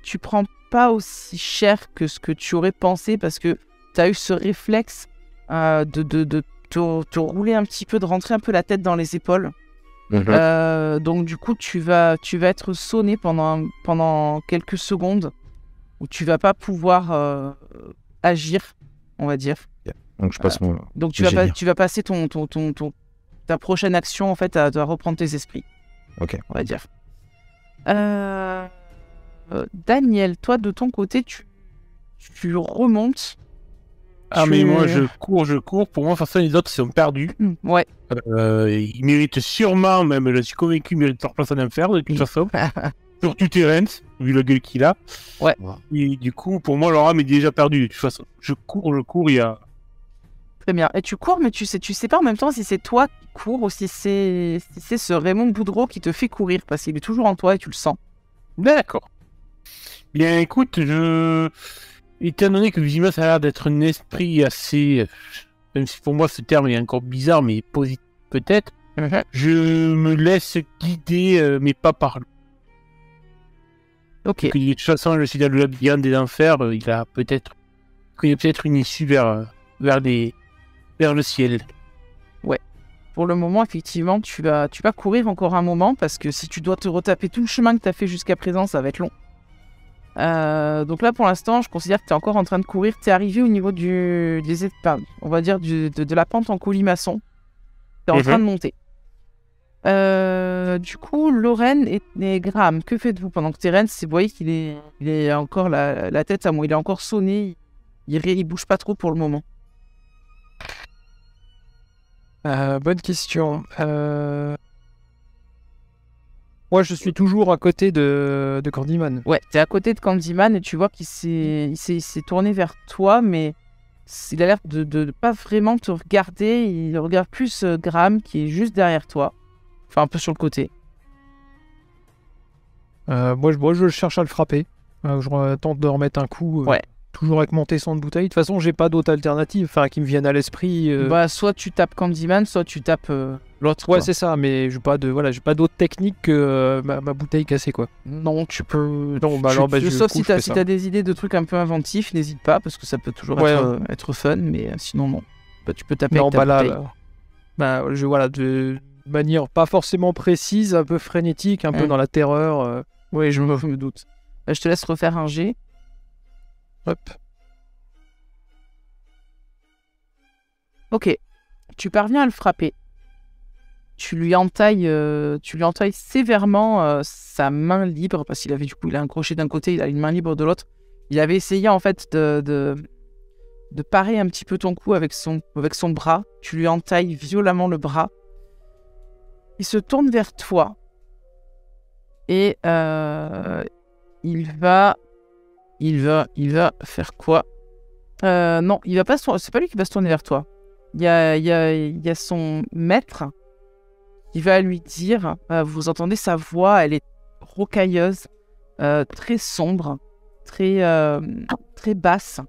tu prends pas aussi cher que ce que tu aurais pensé parce que tu as eu ce réflexe de te rouler un petit peu, de rentrer un peu la tête dans les épaules. Donc du coup, tu vas être sonné pendant quelques secondes où tu vas pas pouvoir agir, on va dire. Donc je passe mon. Donc tu Génial. vas passer ta prochaine action en fait à reprendre tes esprits. Ok. On va dire. Daniel, toi de ton côté, tu remontes. Mais moi je cours. Pour moi, de toute façon, les autres sont perdus. Ouais. Ils méritent sûrement, même je suis convaincu, ils méritent leur place en enfer de toute façon. Surtout Terence, vu la gueule qu'il a. Ouais. Et du coup, pour moi, leur âme est déjà perdue de toute façon. Je cours, il y a. Très bien. Et tu cours, mais tu sais pas en même temps si c'est toi qui cours ou si c'est ce Raymond Boudreau qui te fait courir parce qu'il est toujours en toi et tu le sens. D'accord. Bien, écoute, étant donné que visiblement ça a l'air d'être un esprit assez, même si pour moi ce terme est encore bizarre, mais positif peut-être, je me laisse guider, mais pas par lui. Ok. Donc, de toute façon, je suis dans le labyrinthe des enfers, il y a peut-être une issue vers le ciel. Pour le moment, effectivement, tu vas courir encore un moment parce que si tu dois te retaper tout le chemin que tu as fait jusqu'à présent, ça va être long. Donc là, pour l'instant, je considère que tu es encore en train de courir. Tu es arrivé au niveau on va dire de la pente en colimaçon. Tu es en train de monter. Du coup, Lorraine et Graham, que faites-vous pendant que Terence, vous voyez qu'il est encore la tête à moi, il est encore sonné, il bouge pas trop pour le moment. Bonne question. Moi, je suis toujours à côté de Candyman. Ouais, t'es à côté de Candyman et tu vois qu'il s'est tourné vers toi, mais il a l'air de pas vraiment te regarder. Il regarde plus Graham qui est juste derrière toi, enfin un peu sur le côté. Moi, je cherche à le frapper. Je tente de remettre un coup. Ouais. Toujours avec mon tesson de bouteille. De toute façon, j'ai pas d'autre alternative, enfin, qui me viennent à l'esprit. Bah, soit tu tapes Candyman, soit tu tapes l'autre. Ouais, quoi. c'est ça, mais j'ai pas d'autre technique que ma bouteille cassée, quoi. Non, tu peux. Non, bah alors, sauf du coup, si je fais si ça. t'as des idées de trucs un peu inventifs, n'hésite pas, parce que ça peut toujours Ouais, être fun, mais sinon, non. Bah, tu peux taper Non, avec ta bah là, bouteille. de manière pas forcément précise, un peu frénétique, un peu dans la terreur. Oui, je me doute. Bah, je te laisse refaire un jet. Hop. Ok, tu parviens à le frapper. Tu lui entailles sévèrement sa main libre, parce qu'il avait il a un crochet d'un côté, il a une main libre de l'autre. Il avait essayé en fait de parer un petit peu ton cou avec son bras. Tu lui entailles violemment le bras. Il se tourne vers toi et il va faire quoi? Non, il va pas. C'est pas lui qui va se tourner vers toi. Il y a son maître qui va lui dire, vous entendez sa voix, elle est rocailleuse, très sombre, très basse,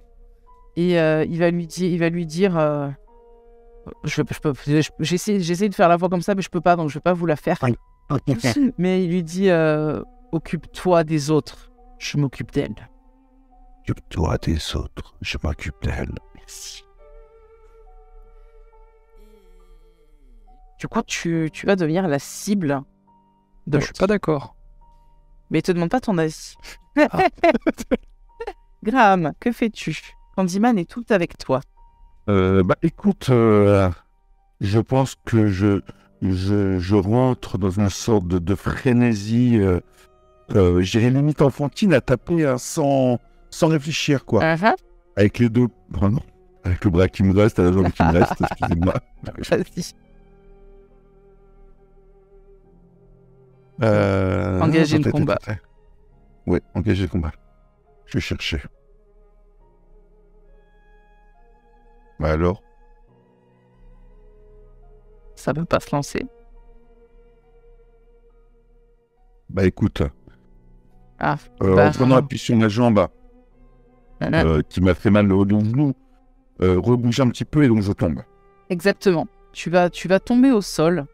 et il va lui dire, j'essaie de faire la voix comme ça, mais je peux pas, donc je vais pas vous la faire. Mais il lui dit, occupe-toi des autres, je m'occupe d'elle. Occupe-toi des autres, je m'occupe d'elle. Merci. Du coup, tu vas devenir la cible de Je suis pas d'accord. Mais il te demande pas ton avis. Graham, que fais-tu? Candyman est tout avec toi. Écoute, je pense que je rentre dans une sorte de frénésie, j'irais limite enfantine à taper sans réfléchir, quoi. Avec les deux... Pardon. Avec le bras qui me reste, à la jambe qui me reste, excusez-moi. Vas-y. Engager le combat. Ouais, engager le combat. Je vais chercher. Bah alors, Ça peut pas se lancer. bah écoute, Ah, en prenant appui sur ma jambe euh, qui m'a fait mal au genou, rebouge un petit peu et donc je tombe. exactement. Tu vas tomber au sol.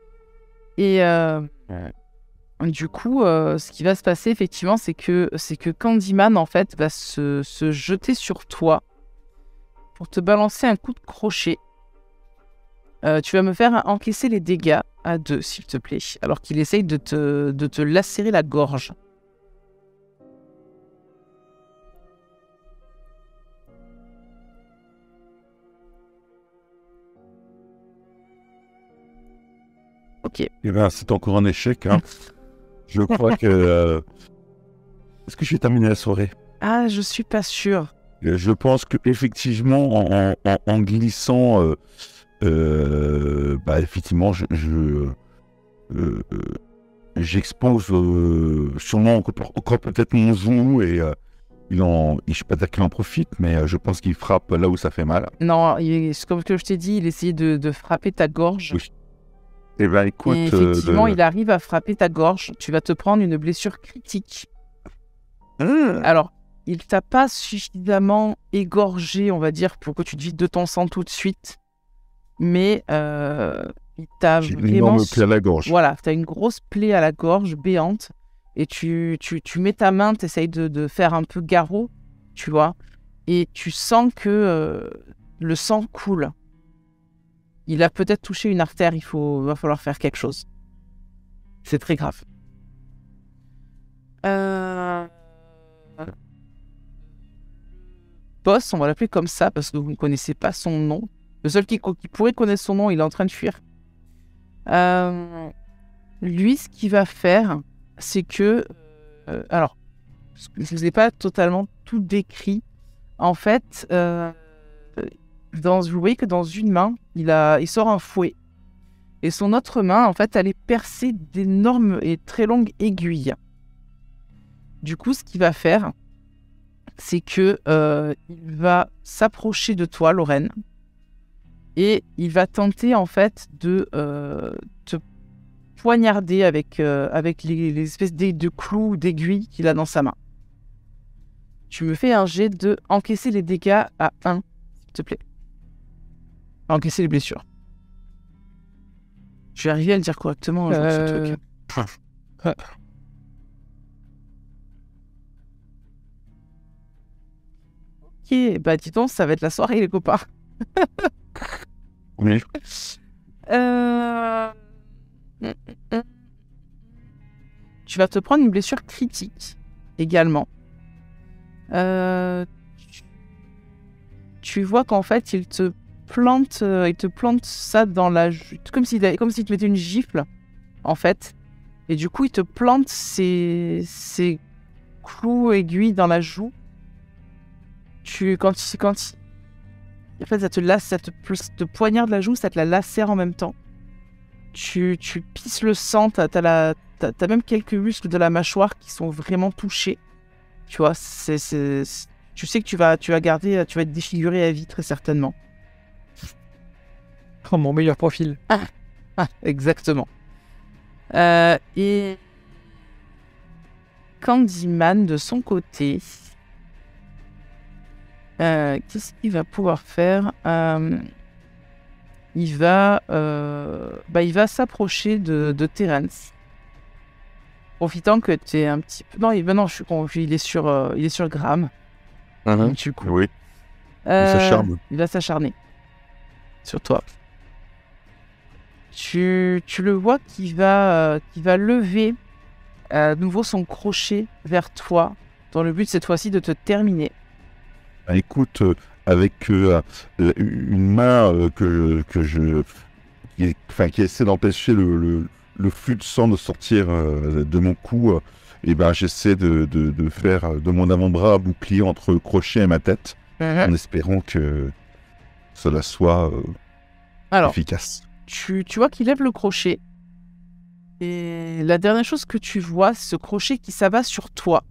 Et du coup, ce qui va se passer, effectivement, c'est que Candyman, en fait, va se jeter sur toi pour te balancer un coup de crochet. Tu vas me faire encaisser les dégâts à 2, s'il te plaît, alors qu'il essaye de te lacérer la gorge. Ok. Eh ben, c'est encore un échec. Hein. Je crois que... Est-ce que je vais terminer la soirée? Ah, je suis pas sûre. Je pense que effectivement, en glissant, bah effectivement, j'expose sûrement encore peut-être mon genou et je ne sais pas dire qu'il en profite, mais je pense qu'il frappe là où ça fait mal. Non, comme que je t'ai dit, il essayait de frapper ta gorge. Oui. Eh ben écoute, Et effectivement, il arrive à frapper ta gorge. Tu vas te prendre une blessure critique. Alors, il t'a pas suffisamment égorgé, on va dire, pour que tu te vides de ton sang tout de suite. Mais il t'a j'ai une vraiment... énorme plaie à la gorge. Voilà, tu as une grosse plaie à la gorge, béante. Et tu mets ta main, tu essayes de faire un peu garrot, tu vois. Et tu sens que le sang coule. Il a peut-être touché une artère, va falloir faire quelque chose. C'est très grave. Boss, on va l'appeler comme ça parce que vous ne connaissez pas son nom. Le seul qui pourrait connaître son nom, il est en train de fuir. Lui, ce qu'il va faire, c'est que... alors, je ne vous ai pas totalement tout décrit. En fait, vous voyez que dans une main, il sort un fouet. Et son autre main, en fait, elle est percée d'énormes et très longues aiguilles. Du coup, ce qu'il va faire, c'est que il va s'approcher de toi, Lorraine, et il va tenter, en fait, de te poignarder avec les espèces de clous, d'aiguilles qu'il a dans sa main. Tu me fais un jet de encaisser les dégâts à 1, s'il te plaît. Encaisser les blessures. Je vais arriver à le dire correctement un jour, ce truc. Ok, bah dis donc, ça va être la soirée, les copains. Oui. Tu vas te prendre une blessure critique également. Tu vois qu'en fait, il te plante ça dans la joue, comme s'il te mettait une gifle, en fait. Et du coup, il te plante ces clous aiguilles dans la joue. En fait, ça te poignarde la joue, ça te la lacère en même temps. Tu pisses le sang, t'as même quelques muscles de la mâchoire qui sont vraiment touchés. Tu vois, tu sais que tu vas être défiguré à vie, très certainement. Oh, mon meilleur profil. Exactement. Et Candyman, de son côté, qu'est-ce qu'il va pouvoir faire? Il va s'approcher de Terence, profitant que tu es un petit peu... Non, je suis confus, il est sur Graham. Du coup, Oui. Il s'acharne. il va s'acharner sur toi. Tu le vois qui va lever à nouveau son crochet vers toi, dans le but cette fois-ci de te terminer. Bah, écoute, avec une main qui essaie d'empêcher le flux de sang de sortir de mon cou, et ben j'essaie de faire de mon avant-bras un bouclier entre le crochet et ma tête, en espérant que cela soit Alors, efficace. tu vois qu'il lève le crochet Et la dernière chose que tu vois, c'est ce crochet qui s'abat sur toi.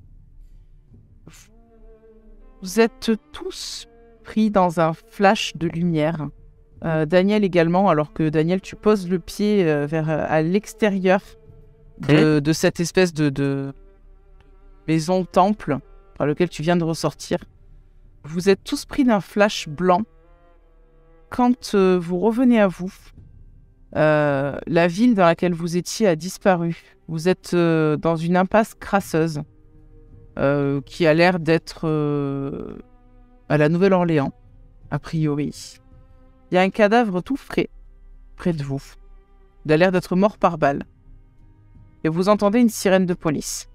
Vous êtes tous pris dans un flash de lumière. Daniel également, alors que Daniel, tu poses le pied à l'extérieur de cette espèce de maison temple par lequel tu viens de ressortir. Vous êtes tous pris d'un flash blanc. Quand vous revenez à vous, la ville dans laquelle vous étiez a disparu. Vous êtes dans une impasse crasseuse qui a l'air d'être à la Nouvelle-Orléans, a priori. Il y a un cadavre tout frais près de vous. Il a l'air d'être mort par balle. Et vous entendez une sirène de police.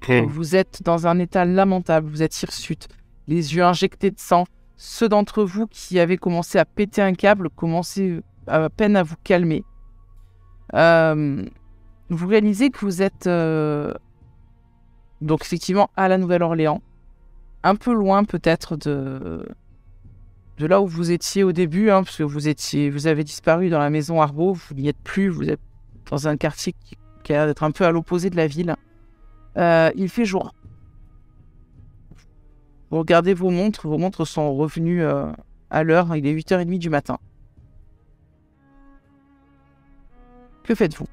Vous êtes dans un état lamentable, vous êtes hirsute, les yeux injectés de sang. Ceux d'entre vous qui avaient commencé à péter un câble commencez à peine à vous calmer. Vous réalisez que vous êtes donc effectivement à la Nouvelle-Orléans, un peu loin peut-être de là où vous étiez au début, parce que vous avez disparu dans la maison Arbo, vous n'y êtes plus, vous êtes dans un quartier qui a l'air d'être un peu à l'opposé de la ville. Il fait jour. Vous regardez vos montres sont revenues à l'heure, il est 8h30 du matin. Que faites-vous ?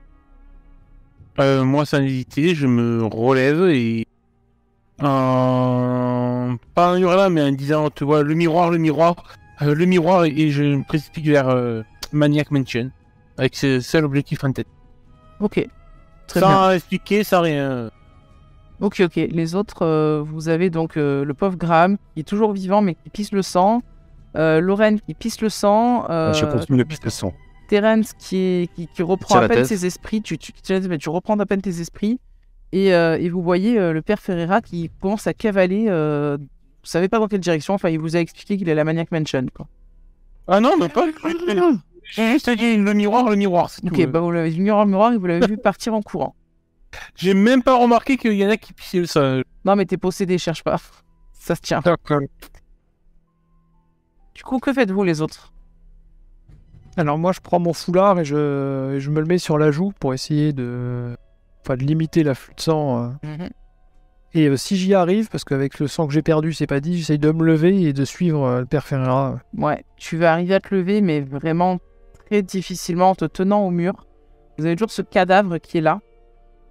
Moi, sans hésiter, je me relève et pas en hurlant, mais en disant, tu vois, le miroir, et je me précipite vers Maniac Mansion, avec ce seul objectif en tête. Ok, très sans bien. expliquer, sans rien. Ok. Les autres, vous avez donc le pauvre Graham, qui est toujours vivant, mais qui pisse le sang. Lorraine, qui pisse le sang. Je continue de pisser le sang. Terence, qui reprend à peine ses esprits. Tu reprends à peine tes esprits. Et vous voyez le père Ferreira qui commence à cavaler. Vous savez pas dans quelle direction. Enfin, il vous a expliqué qu'il est à la Maniac Mansion, quoi. Ah non, mais pas. J'ai juste dit le miroir, c'est tout. Ok, bah vous l'avez vu le miroir et vous l'avez vu partir en courant. J'ai même pas remarqué qu'il y en a qui pissaient le sang. Non, mais t'es possédé, cherche pas. Ça se tient. D'accord. Du coup, que faites-vous les autres ? Alors moi, je prends mon foulard et je me le mets sur la joue pour essayer de limiter l'afflux de sang. Et si j'y arrive, parce qu'avec le sang que j'ai perdu, c'est pas dit, j'essaye de me lever et de suivre le père Ferreira. Ouais, tu vas arriver à te lever, mais vraiment très difficilement en te tenant au mur. Vous avez toujours ce cadavre qui est là,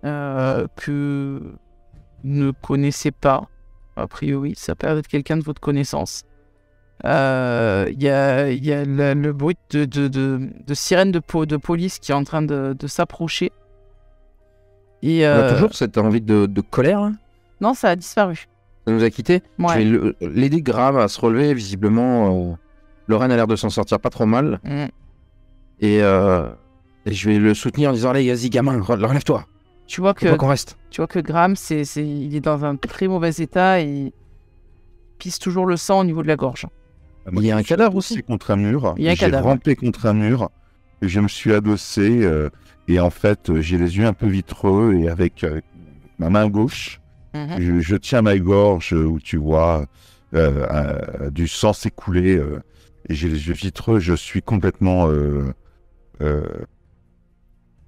que vous ne connaissez pas. A priori, ça peut être quelqu'un de votre connaissance. Il y a le bruit de sirène de police qui est en train de s'approcher. Et, On a toujours cette envie de colère, hein. Non, ça a disparu. Ça nous a quittés. Ouais. Je vais l'aider grave à se relever, visiblement. Lorraine a l'air de s'en sortir pas trop mal. Et je vais le soutenir en disant, allez, vas-y, gamin, relève-toi. Tu vois qu'on reste. Tu vois que Graham, il est dans un très mauvais état et il pisse toujours le sang au niveau de la gorge. Il y a un cadavre aussi. Contre un mur. Il y a un cadavre. J'ai rampé contre un mur et je me suis adossé et en fait j'ai les yeux un peu vitreux et avec ma main gauche, je tiens ma gorge où tu vois du sang s'écouler et j'ai les yeux vitreux. Je suis complètement.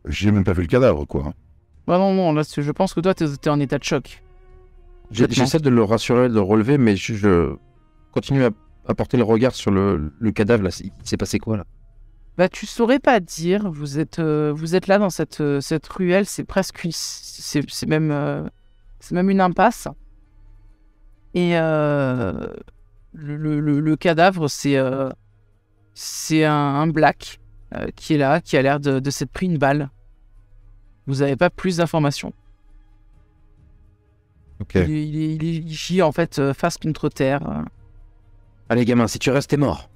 J'ai même pas vu le cadavre, quoi. Bah non, là, je pense que toi, t'es en état de choc. J'essaie de le rassurer, de le relever, mais je continue à porter le regard sur le cadavre. Là, il s'est passé quoi, là? Bah, tu saurais pas dire. Vous êtes là dans cette ruelle. C'est presque c'est même une impasse. Et le cadavre, c'est un black qui est là, qui a l'air de s'être pris une balle. Vous n'avez pas plus d'informations. Ok. Il gît en fait face contre terre. Allez, gamin, si tu restes, t'es mort.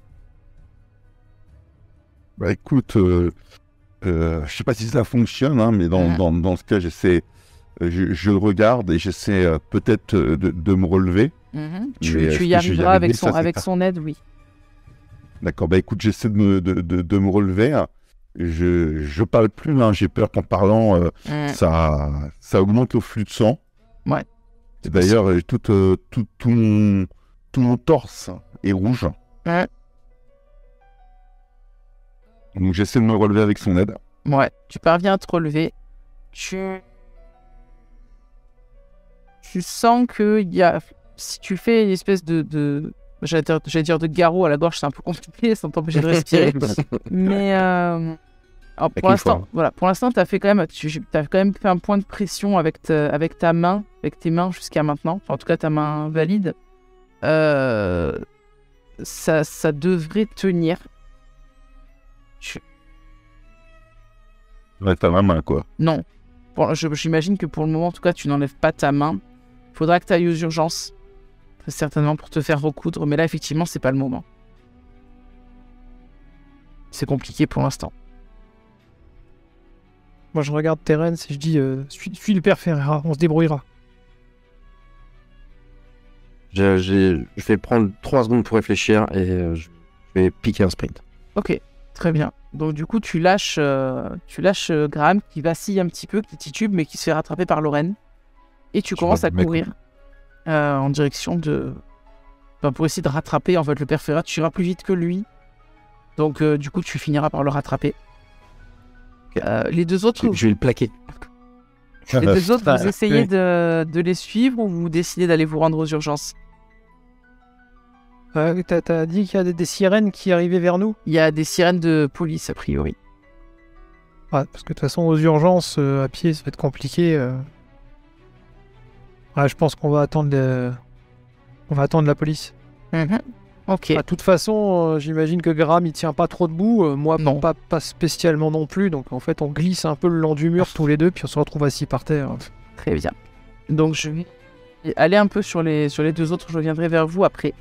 Bah écoute, je sais pas si ça fonctionne, hein, mais dans ce cas, j'essaie, je le regarde et j'essaie peut-être de me relever. Tu y arriveras avec son aide, oui. D'accord, bah écoute, j'essaie de me relever. Je parle plus, hein, j'ai peur qu'en parlant, ça augmente le flux de sang. Ouais. Et d'ailleurs, tout mon torse est rouge. Ouais. Donc j'essaie de me relever avec son aide. Ouais, tu parviens à te relever. Tu sens que si tu fais une espèce j'allais dire de garrot à la gorge, c'est un peu compliqué, sans t'empêcher de respirer. Mais alors, pour l'instant, t'as fait quand même, t'as quand même fait un point de pression avec ta main, avec tes mains jusqu'à maintenant. Enfin, en tout cas, ta main valide. Ça devrait tenir. Ouais, t'as ma main, quoi. Non. Bon, j'imagine que pour le moment, en tout cas, tu n'enlèves pas ta main. Il faudra que tu ailles aux urgences. Certainement pour te faire recoudre. Mais là, effectivement, c'est pas le moment. C'est compliqué pour l'instant. Moi, je regarde Terence et je dis suis le père Ferreira, on se débrouillera. Je vais prendre 3 secondes pour réfléchir et je vais piquer un sprint. Ok, très bien. Donc du coup, tu lâches Graham qui vacille un petit peu, qui titube, mais qui se fait rattraper par Lorraine. Et tu commences à courir en direction de... Enfin, pour essayer de rattraper en fait le père Ferreira. Tu iras plus vite que lui. Donc du coup, tu finiras par le rattraper. Les deux autres... Je vais le plaquer. Les deux autres, vous essayez de les suivre ou vous décidez d'aller vous rendre aux urgences? T'as dit qu'il y a des sirènes qui arrivaient vers nous? Il y a des sirènes de police, a priori. Ouais, parce que de toute façon, aux urgences, à pied, ça va être compliqué. Ouais, je pense qu'on va attendre la police. Ok. De toute façon, j'imagine que Graham, il tient pas trop debout. Moi, non. Pas spécialement non plus. Donc, en fait, on glisse un peu le long du mur tous les deux, puis on se retrouve assis par terre. Très bien. Donc, je vais aller un peu sur les deux autres. Je reviendrai vers vous après.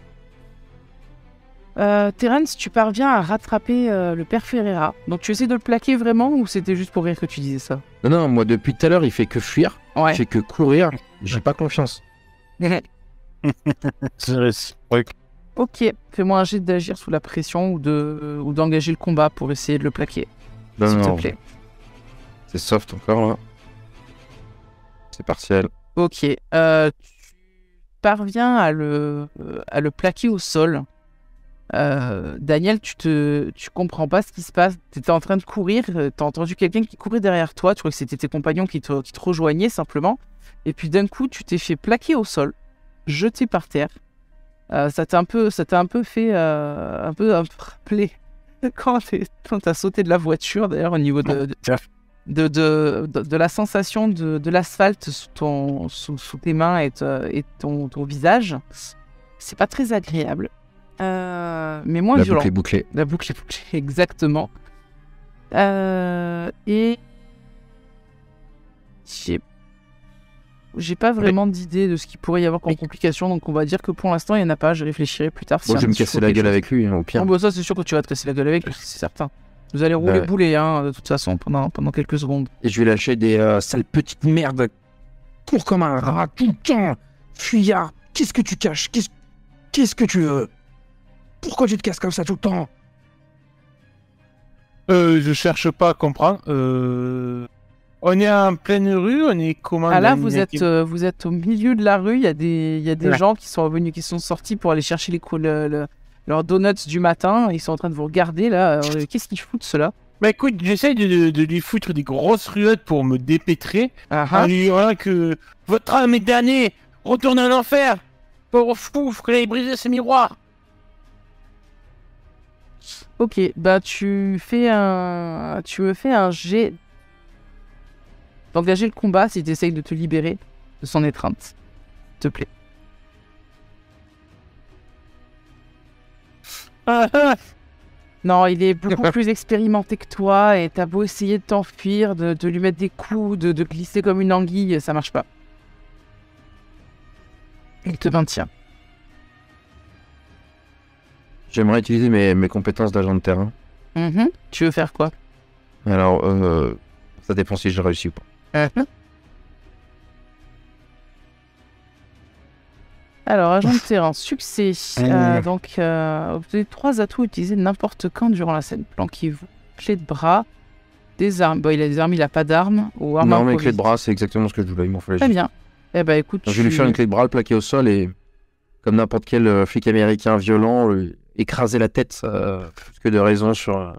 Terence, tu parviens à rattraper le père Ferreira. Donc, tu essaies de le plaquer vraiment ou c'était juste pour rire que tu disais ça? Non, moi, depuis tout à l'heure, il fait que fuir. Ouais. Il fait que courir. J'ai pas confiance. C'est réciproque. Ok, fais-moi un jet d'agir sous la pression ou d'engager le combat pour essayer de le plaquer, s'il te plaît. C'est soft encore, là. C'est partiel. Ok, tu parviens à le plaquer au sol. Daniel, tu comprends pas ce qui se passe. Tu étais en train de courir, t'as entendu quelqu'un qui courait derrière toi. Tu crois que c'était tes compagnons qui te rejoignaient simplement. Et puis d'un coup, tu t'es fait plaquer au sol, jeté par terre. Ça t'a un peu fait un peu rappeler quand t'as sauté de la voiture, d'ailleurs, au niveau de la sensation de l'asphalte sous tes mains et ton visage. C'est pas très agréable, mais moins violent. La boucle est bouclée, exactement. Et j'ai pas vraiment d'idée de ce qu'il pourrait y avoir comme complication, donc on va dire que pour l'instant il n'y en a pas. Je réfléchirai plus tard. Bon, je vais me casser la gueule avec lui, au pire. Bon, ça c'est sûr que tu vas te casser la gueule avec lui, c'est certain. Vous allez rouler boulet, de toute façon, pendant quelques secondes. Et je vais lâcher des sales petites merdes. Cours comme un rat tout le temps. Fuyard, qu'est-ce que tu caches? Qu'est-ce que tu veux? Pourquoi tu te casses comme ça tout le temps? Je cherche pas à comprendre. On est en pleine rue, on est comment? Ah là, vous êtes au milieu de la rue. Il y a des gens qui sont revenus, qui sont sortis pour aller chercher leurs donuts du matin. Ils sont en train de vous regarder là. Qu'est-ce qu'ils foutent ceux-là? Bah écoute, j'essaye de lui foutre des grosses ruettes pour me dépêtrer. En lui disant que votre âme est damnée, retourne en enfer. Pauvre fou, faut qu'il aille briser ses miroirs. Ok, bah tu me fais un jet d'engager le combat si tu essayes de te libérer de son étreinte. S'il te plaît. Non, il est beaucoup plus expérimenté que toi et t'as beau essayer de t'enfuir, de lui mettre des coups, de glisser comme une anguille, ça marche pas. Il te maintient. J'aimerais utiliser mes compétences d'agent de terrain. Tu veux faire quoi? Alors, ça dépend si j'ai réussi ou pas. Alors, agent de terrain, succès. Donc, vous avez 3 atouts utilisés n'importe quand durant la scène. Planquez-vous. Clé de bras, des armes. Bon, il a des armes, il a pas d'armes. Ou armes non, mais clé de bras, c'est exactement ce que je voulais. Il m'en fallait très bien. Eh ben, écoute, donc, je vais lui faire une clé de bras, le plaquer au sol et, comme n'importe quel flic américain violent, lui écraser la tête plus que de raison sur...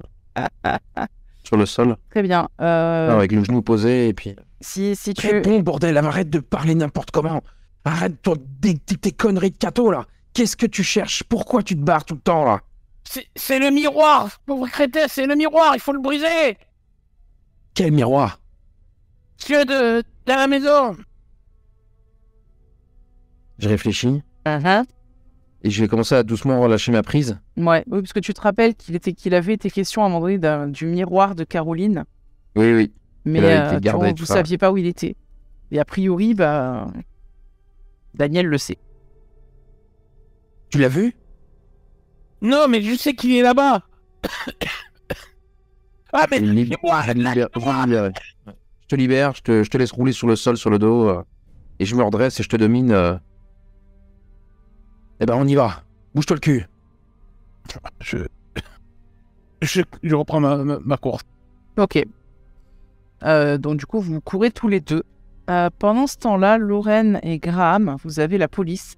sur le sol, Très bien. avec le genou posé, et puis... Si tu... Réponds, bordel, arrête de parler n'importe comment. Arrête tes conneries de cato, là. Qu'est-ce que tu cherches? Pourquoi tu te barres tout le temps, là? C'est le miroir, pauvre crétin, c'est le miroir, il faut le briser. Quel miroir? Dieu de la maison. Je réfléchis, Uh-huh. et je vais commencer à doucement relâcher ma prise. Ouais, oui, parce que tu te rappelles qu'il avait été question à un moment donné du miroir de Caroline, Oui, oui. mais Il a été gardé, tout vous ça. saviez pas où il était. Et a priori, Daniel le sait. Tu l'as vu? Non, mais je sais qu'il est là-bas. Ah, mais Je me libère. Je me libère. Je te libère, je te laisse rouler sur le sol, sur le dos, et je me redresse et je te domine. Eh ben, on y va. Bouge-toi le cul. je reprends ma course. Ok. Donc du coup, vous courez tous les deux. Pendant ce temps-là, Lorraine et Graham, vous avez la police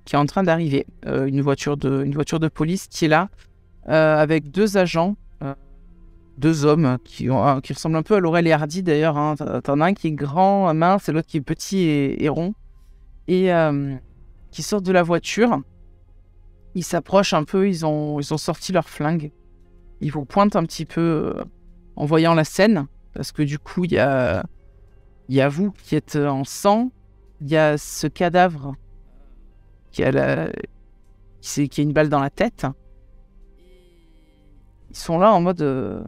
qui est en train d'arriver. Une voiture de police qui est là, avec deux agents, deux hommes qui ressemblent un peu à Laurel et Hardy d'ailleurs. Hein. T'en as un qui est grand, mince, et l'autre qui est petit et rond. Et qui sortent de la voiture. Ils s'approchent un peu, ils ont sorti leurs flingues. Ils vous pointent un petit peu en voyant la scène. Parce que du coup, il y a vous qui êtes en sang. Il y a ce cadavre qui a une balle dans la tête. Ils sont là en mode...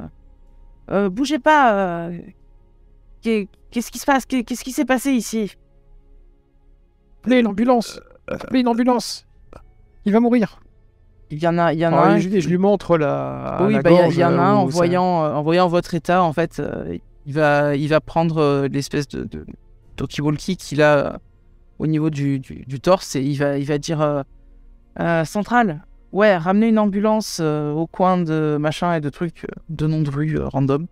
bougez pas. Qu'est-ce qui se passe? Qu'est-ce qui s'est passé ici? Appelez l'ambulance. Appelez une ambulance. Il va mourir. Il y en a Alors, un... je lui montre la. Oui, la bah, il gorge, y en a un en où ça- voyant votre état, en fait, il va prendre l'espèce de talkie-walkie qu'il a au niveau du torse et il va dire Centrale, ouais, ramenez une ambulance au coin de machin et de trucs, de noms de rue random.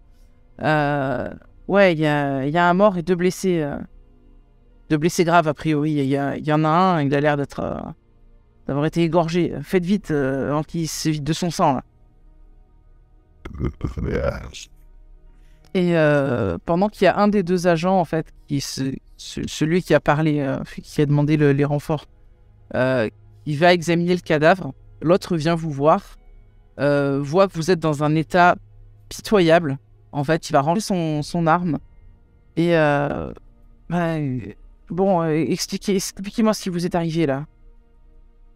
Ouais, il y a un mort et deux blessés graves a priori. Il y en a un, il a l'air d'avoir été égorgé. Faites vite avant qu'il se vide de son sang là. Et pendant qu'il y a un des deux agents, en fait, celui qui a parlé, qui a demandé les renforts, il va examiner le cadavre. L'autre vient vous voir, voit que vous êtes dans un état pitoyable. En fait, il va ranger son arme. Et expliquez-moi ce qui vous est arrivé là.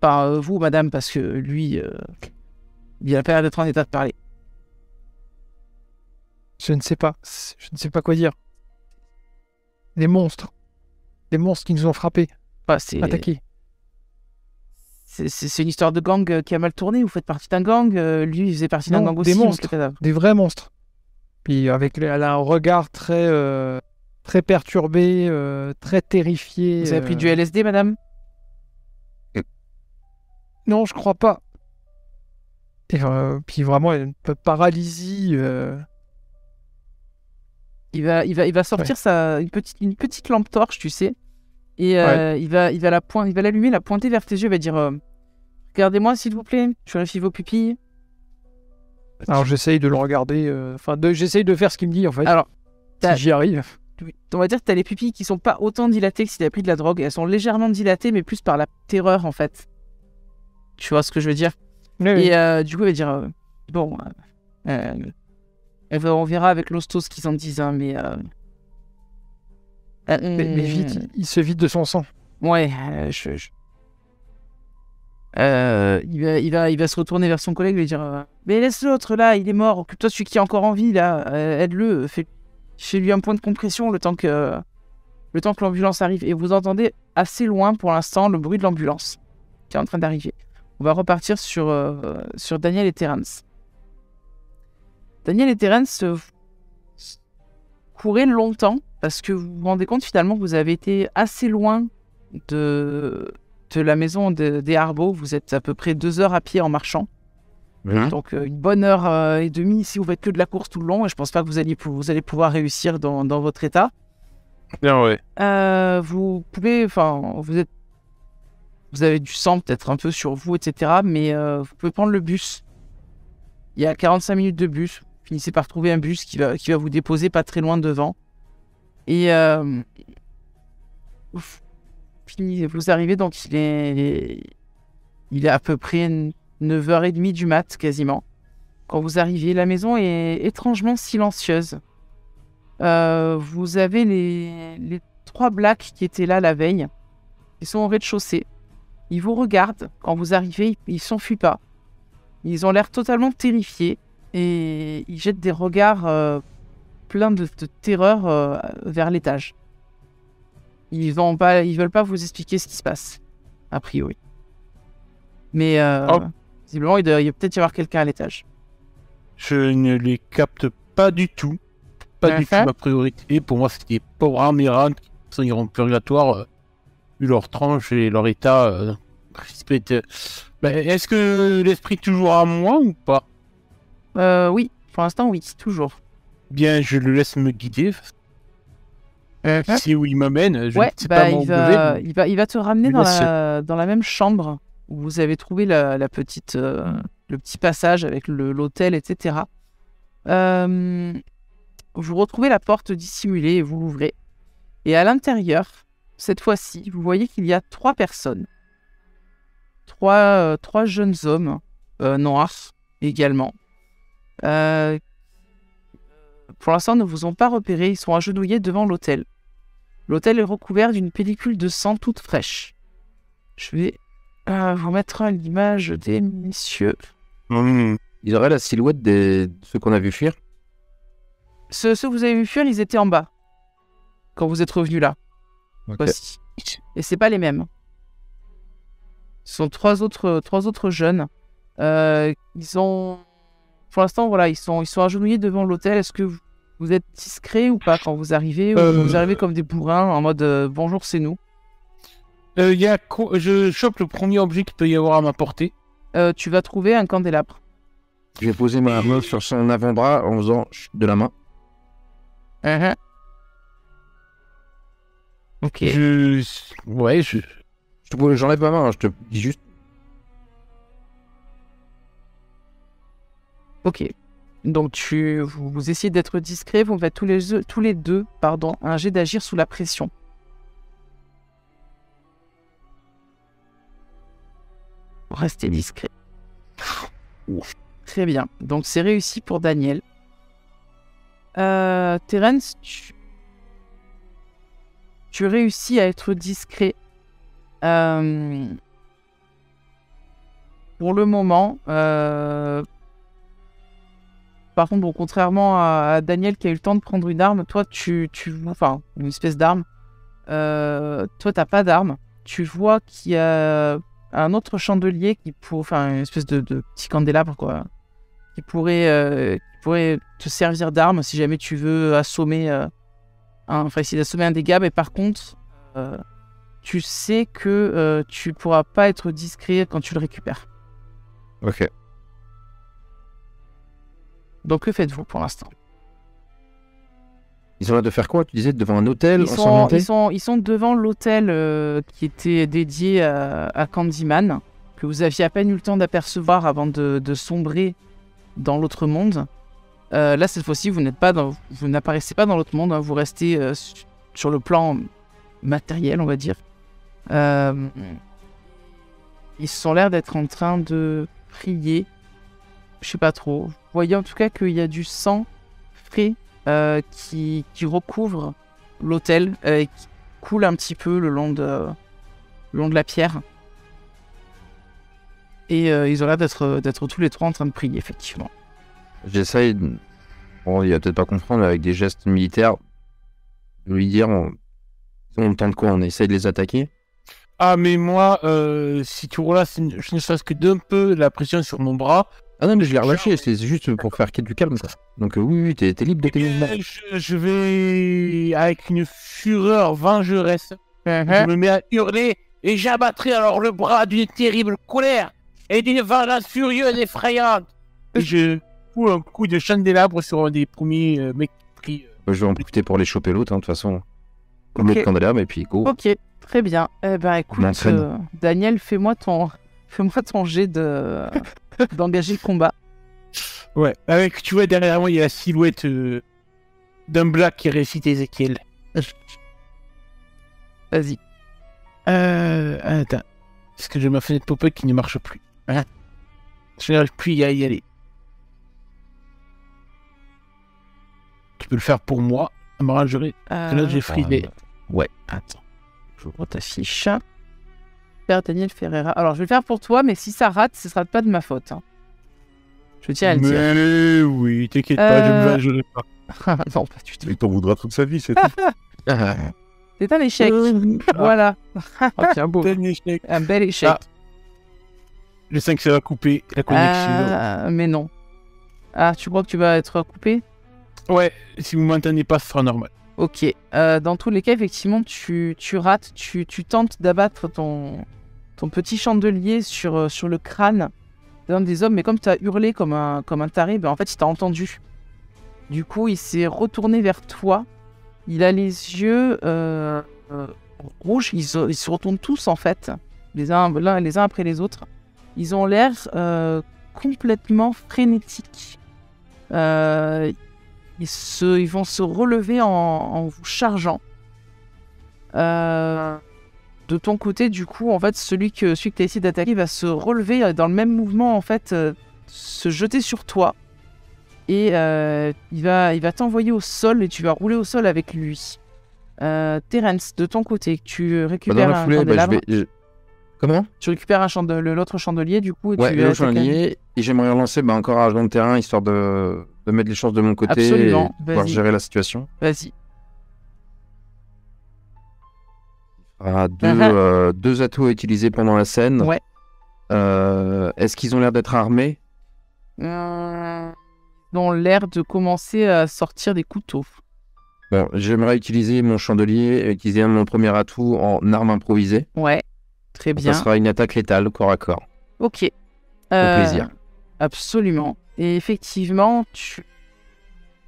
Par vous, madame, parce que lui, il a pas l'air d'être en état de parler. Je ne sais pas. Je ne sais pas quoi dire. Des monstres. Des monstres qui nous ont frappés. Enfin, c'est une histoire de gang qui a mal tourné. Vous faites partie d'un gang. Lui, il faisait partie d'un Non, gang des aussi. monstres. Des vrais monstres. Puis elle a un regard très perturbé, très terrifié. Vous avez pris du LSD, madame? Non, je crois pas. Et puis vraiment, une paralysie. Il va sortir une petite lampe torche, tu sais. Et Ouais. il va l'allumer, la pointer vers tes yeux. Il va dire regardez-moi, s'il vous plaît. Je vérifie vos pupilles. Alors j'essaye de le regarder. J'essaye de faire ce qu'il me dit en fait. Alors, si j'y arrive. oui, on va dire que tu as les pupilles qui sont pas autant dilatées que si tu avais pris de la drogue. Elles sont légèrement dilatées, mais plus par la terreur, en fait. Tu vois ce que je veux dire? Oui. Et du coup, il va dire bon, on verra avec l'hosto ce qu'ils en disent, hein, mais Mais vite, il se vide de son sang. ouais, il va se retourner vers son collègue et lui dire mais laisse l'autre là, il est mort, occupe-toi de celui qui est encore en vie là, aide-le, fais-lui un point de compression le temps que l'ambulance arrive. Et vous entendez assez loin pour l'instant le bruit de l'ambulance qui est en train d'arriver. On va repartir sur Daniel et Terence. Daniel et Terence courez longtemps parce que vous vous rendez compte finalement que vous avez été assez loin de la maison des Harbeaux. Vous êtes à peu près 2 heures à pied en marchant. Donc une bonne heure et demie si vous faites que de la course tout le long. Et je pense pas que vous allez pouvoir réussir dans votre état. Bien, ouais. Vous pouvez, vous avez du sang peut-être un peu sur vous, etc. Mais vous pouvez prendre le bus. Il y a 45 minutes de bus. finissez par trouver un bus qui va vous déposer pas très loin devant. Et vous arrivez, donc il est à peu près 9h30 du mat, quasiment. Quand vous arrivez, la maison est étrangement silencieuse. Vous avez les 3 blacks qui étaient là la veille. Ils sont au rez-de-chaussée. Ils vous regardent. Quand vous arrivez, ils s'enfuient pas. Ils ont l'air totalement terrifiés. Et ils jettent des regards pleins de terreur vers l'étage. Ils veulent pas vous expliquer ce qui se passe, a priori. Mais visiblement, il doit peut-être y avoir quelqu'un à l'étage. Je ne les capte pas du tout. Pas du tout ma priorité. Pour moi, c'est des pauvres Amirans qui iront purgatoire, vu leur tranche et leur état. Est-ce que l'esprit est toujours à moi ou pas? Oui, pour l'instant, oui, toujours. Bien, je le laisse me guider. Si où il m'amène, je ne sais bah, pas où je vais. il va te ramener dans la même chambre où vous avez trouvé le petit passage avec l'hôtel, etc. Vous retrouvez la porte dissimulée et vous l'ouvrez. Et à l'intérieur, cette fois-ci, vous voyez qu'il y a 3 personnes. 3 jeunes hommes noirs également. Pour l'instant, ils ne vous ont pas repéré. Ils sont agenouillés devant l'hôtel. L'hôtel est recouvert d'une pellicule de sang toute fraîche. Je vais vous mettre l'image des messieurs. Ils auraient la silhouette de ceux qu'on a vu fuir. Ceux que vous avez vu fuir, ils étaient en bas. Quand vous êtes revenus là. Okay. Voici. Et c'est pas les mêmes. Ce sont 3 autres jeunes. Ils ont... Pour l'instant, voilà, ils sont agenouillés devant l'hôtel. Est-ce que vous êtes discret ou pas quand vous arrivez, ou vous arrivez comme des bourrins en mode bonjour, c'est nous? Je chope le premier objet qu'il peut y avoir à ma portée. Tu vas trouver un candélabre. Je vais poser ma main sur son avant-bras en faisant de la main. Ok. J'enlève ma main, je te dis juste. Ok. Donc vous essayez d'être discret, vous faites tous les deux, un jet d'agir sous la pression. Restez discret. Très bien. Donc c'est réussi pour Daniel. Terence, tu réussis à être discret. Pour le moment, par contre, bon, contrairement à Daniel qui a eu le temps de prendre une arme, toi, enfin, une espèce d'arme. Toi, t'as pas d'arme. Tu vois qu'il y a un autre chandelier enfin, une espèce de petit candélabre, quoi, qui pourrait te servir d'arme si jamais tu veux assommer, essayer d'assommer un dégât. Mais par contre, tu sais que tu pourras pas être discret quand tu le récupères. Ok. Donc que faites-vous pour l'instant? Ils ont l'air de faire quoi? Tu disais devant un hôtel? Ils sont devant l'hôtel qui était dédié à Candyman, que vous aviez à peine eu le temps d'apercevoir avant de sombrer dans l'autre monde. Là, cette fois-ci, vous n'apparaissez pas dans l'autre monde, hein, vous restez sur le plan matériel, on va dire. Ils ont l'air d'être en train de prier. Je sais pas trop. Vous voyez en tout cas qu'il y a du sang frais qui recouvre l'autel et qui coule un petit peu le long de la pierre. Et ils ont l'air d'être tous les 3 en train de prier, effectivement. J'essaye, bon, il va peut-être pas comprendre, mais avec des gestes militaires, de lui dire, on tente quoi? On essaye de les attaquer? Ah, mais moi, si tu relasses, je ne serais-ce que d'un peu la pression sur mon bras. Ah non, mais je l'ai relâché, c'est juste pour faire du calme, quoi. Donc oui, t'es libre de tes mouvements. Je vais, avec une fureur vengeresse, je me mets à hurler et j'abattrai alors le bras d'une terrible colère et d'une vengeance furieuse et effrayante. Et je fous un coup de candélabre sur un des premiers mecs qui prient. Je vais en profiter pour les choper l'autre, hein, de toute façon. Comme l'autre candélabre, et puis go. Ok, très bien. Eh ben écoute, Daniel, fais-moi ton jet d'engager le combat. Ouais, avec, tu vois, derrière moi, il y a la silhouette d'un black qui récite Ézéchiel. Vas-y. Attends. Est-ce que j'ai ma fenêtre pop-up qui ne marche plus? Voilà. Je n'arrive plus à y aller. Tu peux le faire pour moi. Ça m'arrangerait. Là, j'ai frisé. Ouais, attends. J'ouvre ta fiche. Père Daniel Ferreira. Alors, je vais le faire pour toi, mais si ça rate, ce sera pas de ma faute. Hein. Je tiens à le dire. Mais oui, t'inquiète pas, je me vengerai pas. Non, pas du tout. Il t'en voudra toute sa vie, c'est tout. C'est un échec. Voilà. Ah, tiens, beau. C'est un échec. Un bel échec. Ah. Je sens que ça va couper la connexion. Mais non. Ah, tu crois que tu vas être coupé? Ouais, si vous m'entendez pas, ce sera normal. Ok. Dans tous les cas, effectivement, tu rates. Tu tentes d'abattre ton petit chandelier sur le crâne d'un des hommes, mais comme tu as hurlé comme un taré, ben, en fait, il t'a entendu. Du coup, il s'est retourné vers toi. Il a les yeux rouges. Ils se retournent tous, en fait, les uns après les autres. Ils ont l'air complètement frénétiques. Ils vont se relever en vous chargeant. De ton côté, du coup, en fait, celui que tu as essayé d'attaquer va se relever dans le même mouvement, en fait, se jeter sur toi. Et il va t'envoyer au sol et tu vas rouler au sol avec lui. Terence, de ton côté, tu récupères Dans la foulée, un candélabre. Comment? Tu récupères l'autre chandelier, du coup. Et Ouais, tu le chandelier. Et j'aimerais relancer encore un agent de terrain, histoire de mettre les chances de mon côté. Absolument, Et pouvoir vas-y. gérer la situation. Vas-y. Deux atouts à utiliser pendant la scène. Ouais. Est-ce qu'ils ont l'air d'être armés? Ils ont l'air de commencer à sortir des couteaux. Bon, j'aimerais utiliser mon chandelier, utiliser mon premier atout en arme improvisée. Ouais, très bien. Ça sera une attaque létale, corps à corps. Ok. Au plaisir. Absolument. Et effectivement,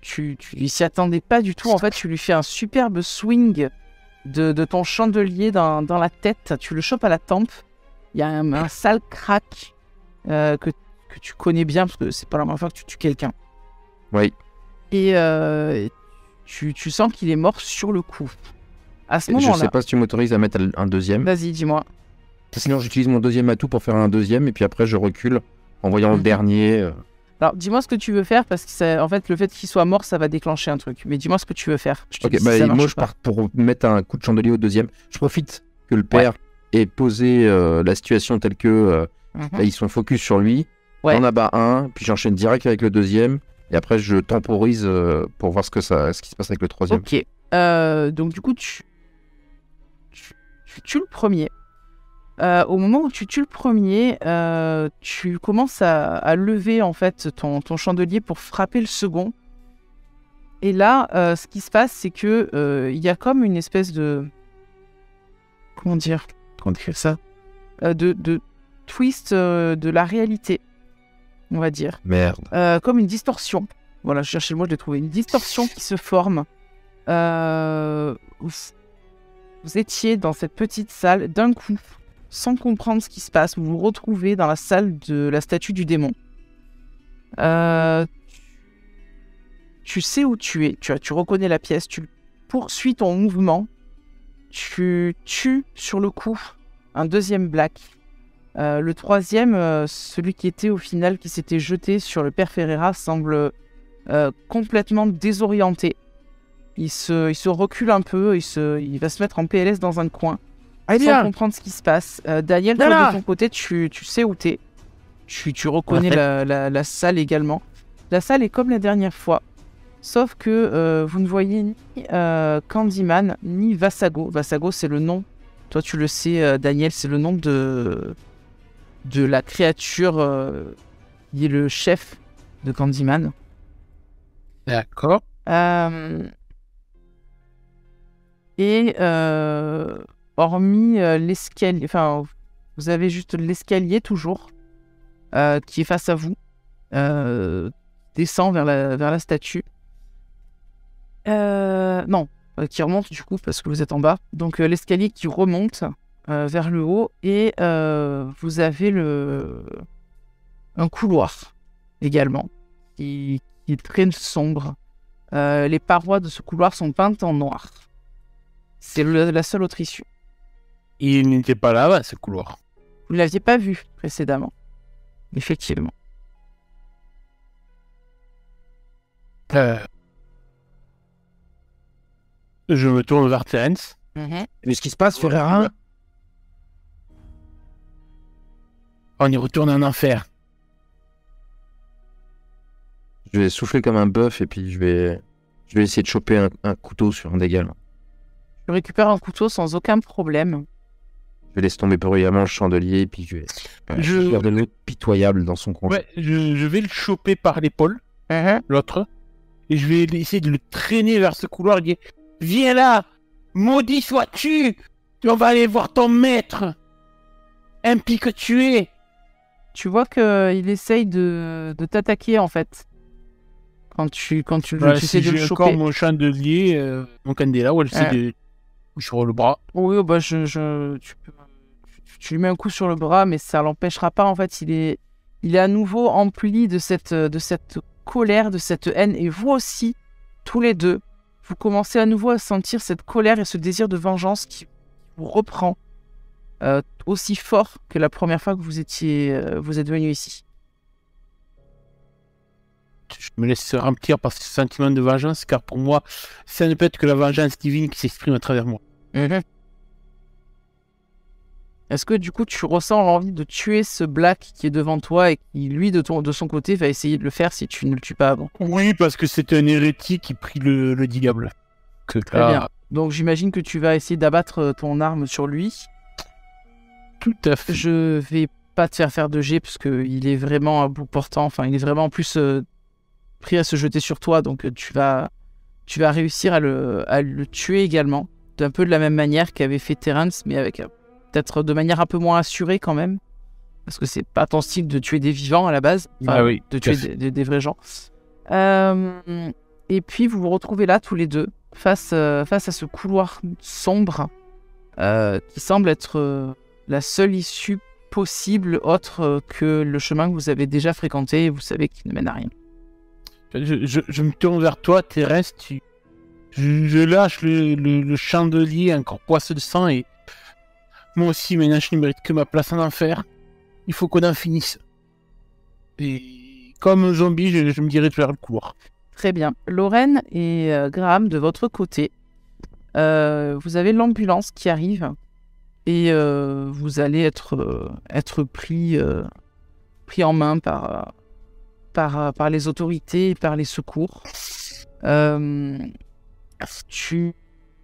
tu lui s'y attendais pas du tout. En fait, tu lui fais un superbe swing de ton chandelier dans la tête. Tu le chopes à la tempe. Il y a un sale crack que tu connais bien parce que c'est pas la première fois que tu tues quelqu'un. Oui. Et tu sens qu'il est mort sur le coup. À ce Je moment-là. sais pas si tu m'autorises à mettre un deuxième. Vas-y, dis-moi. Sinon, j'utilise mon deuxième atout pour faire un deuxième, et puis après, je recule en voyant le dernier. Alors, dis-moi ce que tu veux faire, parce que en fait, le fait qu'il soit mort, ça va déclencher un truc. Mais dis-moi ce que tu veux faire. Je te dis Ok, si ça marche moi, ou je pas. pars pour mettre un coup de chandelier au deuxième. Je profite que le père ait posé la situation telle que là, ils sont focus sur lui. Ouais. J'en abats un, puis j'enchaîne direct avec le deuxième, et après, je temporise pour voir ce qui se passe avec le troisième. Ok. Donc, du coup, tu tues le premier. Au moment où tu tues le premier, tu commences à lever en fait ton chandelier pour frapper le second. Et là, ce qui se passe, c'est que il y a comme une espèce de... Comment dire ça de twist de la réalité, on va dire. Merde. Comme une distorsion. Voilà, je cherchais le mot, je l'ai trouvé. Une distorsion qui se forme. Vous étiez dans cette petite salle d'un coup, sans comprendre ce qui se passe. Vous vous retrouvez dans la salle de la statue du démon. Tu sais où tu es. Tu reconnais la pièce. Tu poursuis ton mouvement. Tu tues sur le coup un deuxième black. Le troisième, celui qui était au final, qui s'était jeté sur le père Ferreira, semble complètement désorienté. Il se recule un peu, il va se mettre en PLS dans un coin, sans comprendre ce qui se passe. Daniel, toi, de ton côté, tu sais où t'es. Tu reconnais la salle également. La salle est comme la dernière fois, sauf que vous ne voyez ni Candyman, ni Vassago. Vassago, c'est le nom, toi tu le sais, Daniel, c'est le nom de la créature qui est le chef de Candyman. D'accord. Et hormis l'escalier, enfin, vous avez juste l'escalier toujours qui est face à vous, descend vers la statue. Non, qui remonte du coup parce que vous êtes en bas. Donc l'escalier qui remonte vers le haut et vous avez un couloir également qui est très sombre. Les parois de ce couloir sont peintes en noir. C'est la seule autre issue. Il n'était pas là-bas, ce couloir. Vous ne l'aviez pas vu précédemment. Effectivement. Je me tourne vers Terence. Mais ce qui se passe, Ferreira? On y retourne en enfer. Je vais souffler comme un bœuf et puis je vais essayer de choper un couteau sur un dégât. Tu récupères un couteau sans aucun problème. Je laisse tomber bruyamment le chandelier et puis je vais faire de l'eau pitoyable dans son coin. Ouais, je vais le choper par l'épaule, l'autre, et je vais essayer de le traîner vers ce couloir. Il dit, viens là, maudit sois-tu, on va aller voir ton maître, impie que tu es. Tu vois qu'il essaye de t'attaquer en fait. Quand tu essaies de le j'ai choper. encore mon chandelier, mon candela, ouais, j'essaie de sur le bras. Oui, bah tu lui mets un coup sur le bras, mais ça l'empêchera pas. En fait, il est à nouveau empli de cette colère, de cette haine. Et vous aussi, tous les deux, vous commencez à nouveau à sentir cette colère et ce désir de vengeance qui vous reprend aussi fort que la première fois que vous êtes venu ici. Je me laisse remplir par ce sentiment de vengeance, car pour moi, ça ne peut être que la vengeance divine qui s'exprime à travers moi. Est-ce que du coup tu ressens l'envie de tuer ce Black qui est devant toi et qui lui de son côté va essayer de le faire si tu ne le tues pas avant? Oui, parce que c'est un hérétique qui prie le diable. Très bien. Donc j'imagine que tu vas essayer d'abattre ton arme sur lui. Tout à fait. Je vais pas te faire de jet parce qu'il est vraiment à bout portant. Enfin, il est vraiment en plus pris à se jeter sur toi. Donc tu vas réussir à le tuer également. D'un peu de la même manière qu'avait fait Terence, mais avec peut-être de manière un peu moins assurée quand même. Parce que c'est pas ton style de tuer des vivants à la base. Enfin, oui, de tuer des vrais gens. Et puis vous vous retrouvez là tous les deux face à ce couloir sombre qui semble être la seule issue possible autre que le chemin que vous avez déjà fréquenté et vous savez qu'il ne mène à rien. Je me tourne vers toi, Thérèse, je lâche le chandelier encore poisseux de sang et moi aussi maintenant je ne mérite que ma place en enfer. Il faut qu'on en finisse. Et comme un zombie, je me dirige vers le couloir. Très bien. Lorraine et Graham, de votre côté, vous avez l'ambulance qui arrive et vous allez être pris en main par les autorités et par les secours.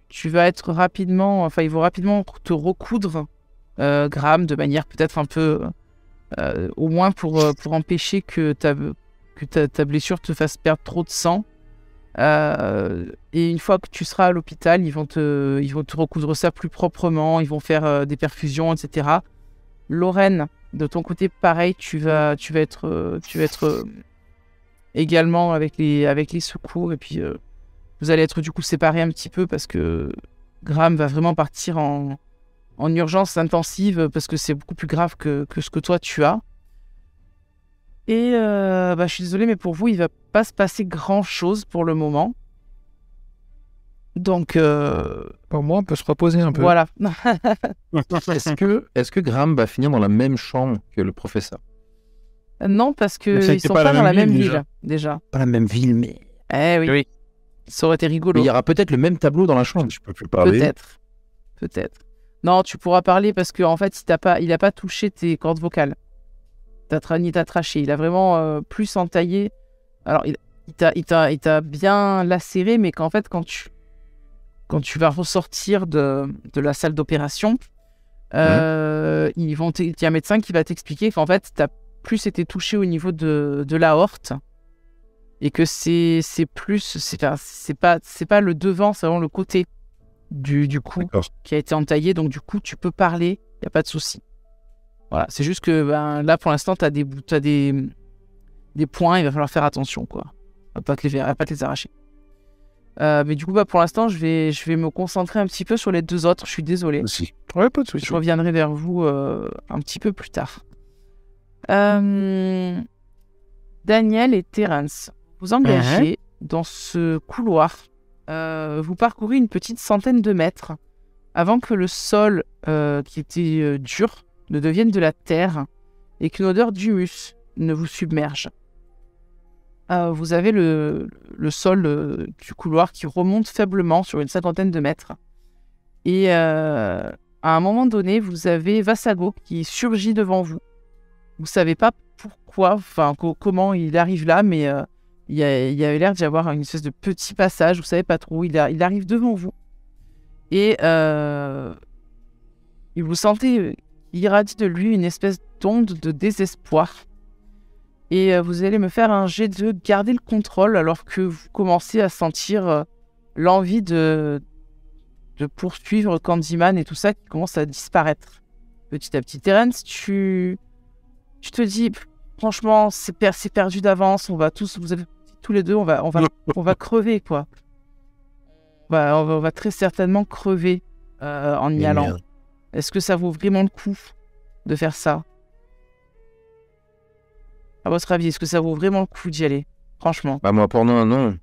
Tu vas être rapidement... Enfin, ils vont rapidement te recoudre, Graham, de manière peut-être un peu... au moins pour empêcher que ta blessure te fasse perdre trop de sang. Et une fois que tu seras à l'hôpital, ils vont te recoudre ça plus proprement, ils vont faire des perfusions, etc. Lorraine, de ton côté, pareil, tu vas être également avec les secours, et puis vous allez être du coup séparés un petit peu parce que Graham va vraiment partir en urgence intensive parce que c'est beaucoup plus grave que ce que toi tu as. Et je suis désolé, mais pour vous, il va pas se passer grand-chose pour le moment. Donc, Pour moi, on peut se reposer un peu. voilà. Est-ce que Graham va finir dans la même chambre que le professeur? Non, parce Mais ça qu'ils était sont pas pas la dans la même même ville, ville, déjà. Pas la même ville, mais Eh oui. Oui. Ça aurait été mais rigolo. il y aura peut-être le même tableau dans la chambre. Je peux plus parler. Peut-être. Non, tu pourras parler parce qu'en fait, il a pas touché tes cordes vocales. Ni ta trachée. Il a vraiment plus entaillé. Alors, il t'a bien lacéré, mais qu'en fait, quand tu vas ressortir de la salle d'opération, il y a un médecin qui va t'expliquer qu'en fait, tu as plus été touché au niveau de l'aorte et que c'est pas le devant, c'est vraiment le côté du cou D'accord. qui a été entaillé. Donc, du coup, tu peux parler, il n'y a pas de souci. Voilà, c'est juste que là, pour l'instant, tu as des points, il va falloir faire attention, quoi. À pas te les arracher. Mais du coup, pour l'instant, je vais me concentrer un petit peu sur les deux autres. Je suis désolé. Aussi. Ouais, pas de souci. Je reviendrai vers vous un petit peu plus tard. Daniel et Terence, vous engagez dans ce couloir. Vous parcourez une petite centaine de mètres avant que le sol qui était dur ne devienne de la terre et qu'une odeur d'humus ne vous submerge. Vous avez le sol du couloir qui remonte faiblement sur une cinquantaine de mètres. Et à un moment donné, vous avez Vassago qui surgit devant vous. Vous ne savez pas pourquoi, comment il arrive là, mais il y avait l'air d'y avoir une espèce de petit passage. Vous ne savez pas trop. Il arrive devant vous. Et vous sentez, il irradie de lui une espèce d'onde de désespoir. Et vous allez me faire un jet de garder le contrôle alors que vous commencez à sentir l'envie de poursuivre Candyman et tout ça qui commence à disparaître petit à petit. Terence, tu te dis, franchement, c'est perdu d'avance, vous avez tous les deux, on va crever, quoi. On va très certainement crever en y allant. Merde. Est-ce que ça vaut vraiment le coup de faire ça? À votre avis, est-ce que ça vaut vraiment le coup d'y aller? Franchement. Bah moi pour non.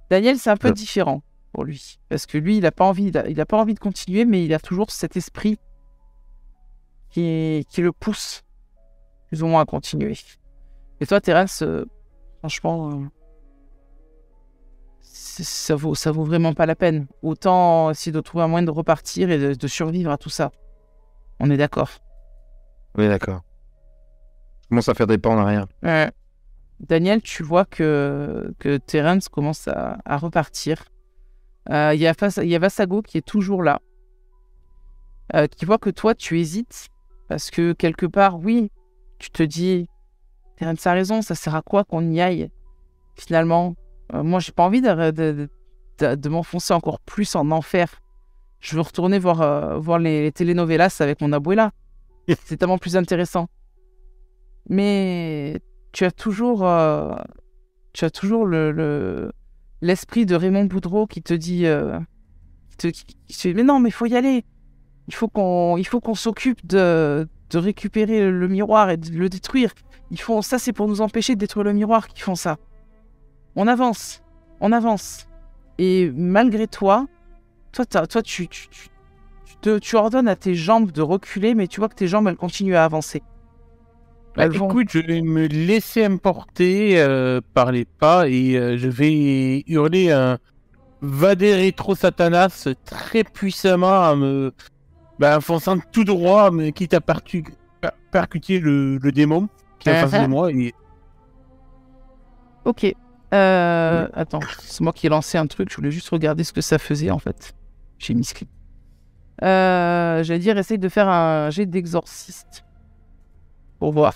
Daniel, c'est un peu différent pour lui. Parce que lui, il n'a pas envie de continuer, mais il a toujours cet esprit qui le pousse plus ou moins à continuer. Et toi, Terence, franchement, ça vaut vraiment pas la peine. Autant essayer de trouver un moyen de repartir et de survivre à tout ça. On est d'accord. Oui, d'accord. Je commence à faire des pas en arrière. Daniel, tu vois que Terence commence à repartir. Il y a Vassago qui est toujours là. Qui voit que toi, tu hésites. Parce que quelque part, oui, tu te dis, Terence a raison, ça sert à quoi qu'on y aille? Finalement, moi, j'ai pas envie de m'enfoncer encore plus en enfer. Je veux retourner voir les telenovelas avec mon abuela. C'est tellement plus intéressant. Mais tu as toujours l'esprit de Raymond Boudreau qui te dit, mais non, mais il faut y aller. Il faut qu'on s'occupe de récupérer le miroir et de le détruire. Ça, c'est pour nous empêcher de détruire le miroir qu'ils font ça. On avance. Et malgré toi, tu ordonnes à tes jambes de reculer, mais tu vois que tes jambes, elles continuent à avancer. Écoute, je vais me laisser emporter par les pas et je vais hurler un Vade Retro Satanas très puissamment en me fonçant tout droit, mais quitte à percuter le démon qui est en face de moi. Et... Ok. Attends, c'est moi qui ai lancé un truc, je voulais juste regarder ce que ça faisait en fait. J'ai mis script. J'allais dire, essaye de faire un jet d'exorciste. Pour voir.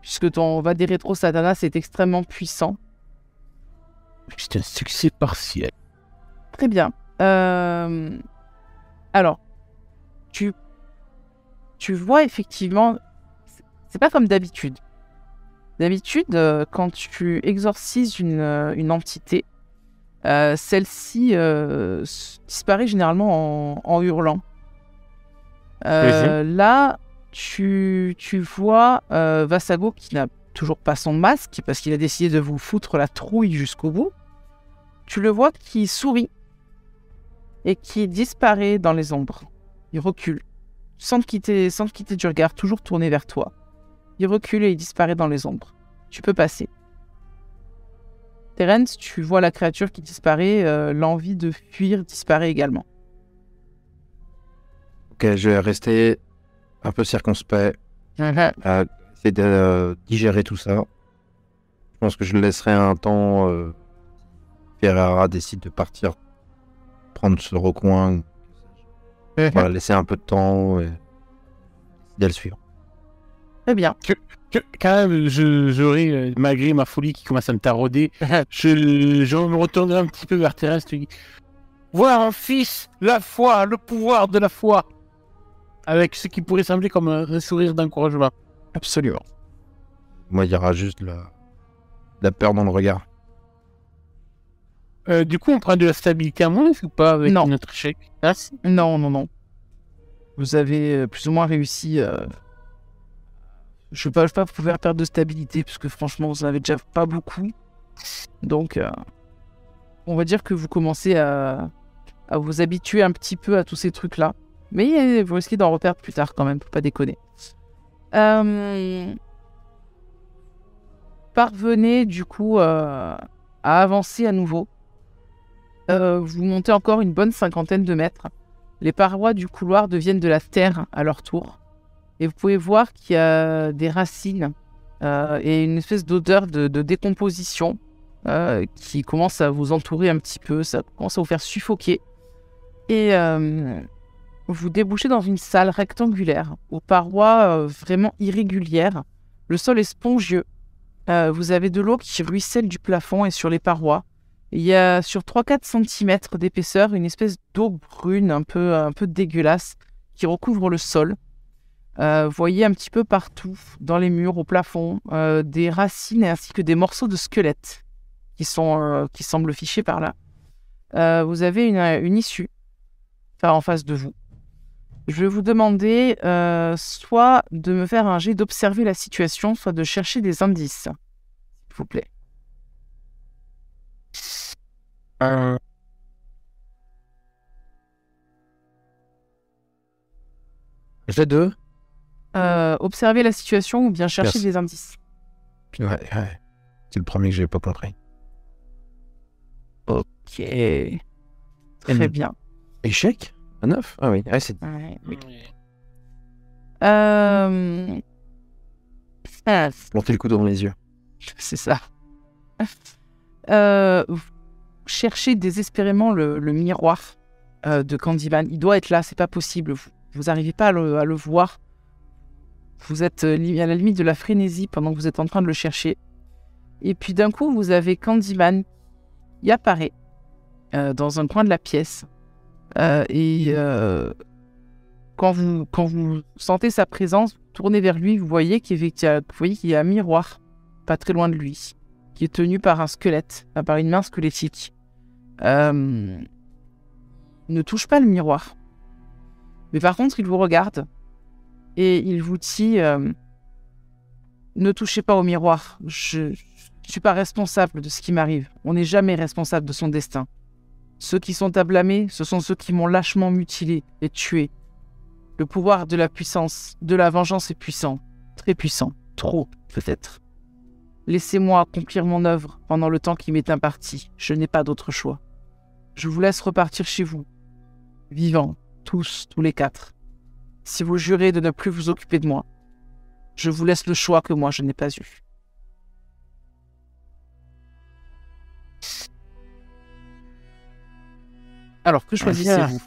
Puisque ton Vade Retro Satanas est extrêmement puissant. C'est un succès partiel. Très bien. Alors, tu vois effectivement, c'est pas comme d'habitude. D'habitude, quand tu exorcises une entité, celle-ci disparaît généralement en hurlant. Là, tu vois Vassago qui n'a toujours pas son masque parce qu'il a décidé de vous foutre la trouille jusqu'au bout. Tu le vois qui sourit et qui disparaît dans les ombres. Il recule, sans te quitter du regard, toujours tourné vers toi. Il recule et il disparaît dans les ombres. Tu peux passer. Terence, tu vois la créature qui disparaît, l'envie de fuir disparaît également. Ok, je vais rester un peu circonspect, essayer de digérer tout ça. Je pense que je laisserai un temps. Ferrara décide de partir, prendre ce recoin. Voilà, laisser un peu de temps et le suivre. Très bien. Quand même, j'aurais, malgré ma folie qui commence à me tarauder, je me retournerai un petit peu vers Thérèse et te dis, voir un fils, la foi, le pouvoir de la foi, avec ce qui pourrait sembler comme un sourire d'encouragement. Absolument. Moi, il y aura juste la peur dans le regard. Du coup, on prend de la stabilité à moins ou pas avec Non. notre échec? Ah, si. Non. Vous avez plus ou moins réussi Je ne vais pas vous faire perdre de stabilité, parce que franchement, vous n'en avez déjà pas beaucoup. Donc, on va dire que vous commencez à vous habituer un petit peu à tous ces trucs-là. Mais vous risquez d'en reperdre plus tard quand même, faut pas déconner. Parvenez du coup à avancer à nouveau. Vous montez encore une bonne 50aine de mètres. Les parois du couloir deviennent de la terre à leur tour. Et vous pouvez voir qu'il y a des racines et une espèce d'odeur de décomposition qui commence à vous entourer un petit peu. Ça commence à vous faire suffoquer. Et vous débouchez dans une salle rectangulaire aux parois vraiment irrégulières. Le sol est spongieux. Vous avez de l'eau qui ruisselle du plafond et sur les parois. Il y a sur 3-4 cm d'épaisseur une espèce d'eau brune un peu dégueulasse qui recouvre le sol. Vous voyez un petit peu partout, dans les murs, au plafond, des racines ainsi que des morceaux de squelettes qui semblent fichés par là. Vous avez une issue en face de vous. Je vais vous demander soit de me faire un jet d'observer la situation, soit de chercher des indices, s'il vous plaît. J'ai 2. Observer la situation ou bien chercher Merci. des indices. Ouais. C'est le premier que j'ai pas compris. Ok. Très bien. Échec? Un 9? Ah oui, c'est... Ouais. Planter le couteau dans les yeux. C'est ça. Vous cherchez désespérément le miroir de Candyman. Il doit être là, c'est pas possible. Vous n'arrivez pas à le voir. Vous êtes à la limite de la frénésie pendant que vous êtes en train de le chercher. Et puis d'un coup, vous avez Candyman qui apparaît dans un coin de la pièce. Quand vous sentez sa présence, vous tournez vers lui, vous voyez qu'il y a un miroir pas très loin de lui, qui est tenu par un squelette, par une main squelettique. Ne touche pas le miroir. Mais par contre, il vous regarde et il vous dit ne touchez pas au miroir. Je suis pas responsable de ce qui m'arrive. On n'est jamais responsable de son destin. Ceux qui sont à blâmer, ce sont ceux qui m'ont lâchement mutilé et tué. Le pouvoir de la puissance, de la vengeance est puissant. Très puissant. Trop, peut-être. Laissez-moi accomplir mon œuvre pendant le temps qui m'est imparti. Je n'ai pas d'autre choix. Je vous laisse repartir chez vous. Vivants, tous les 4. Si vous jurez de ne plus vous occuper de moi, je vous laisse le choix que moi je n'ai pas eu. Alors, que choisissez-vous ?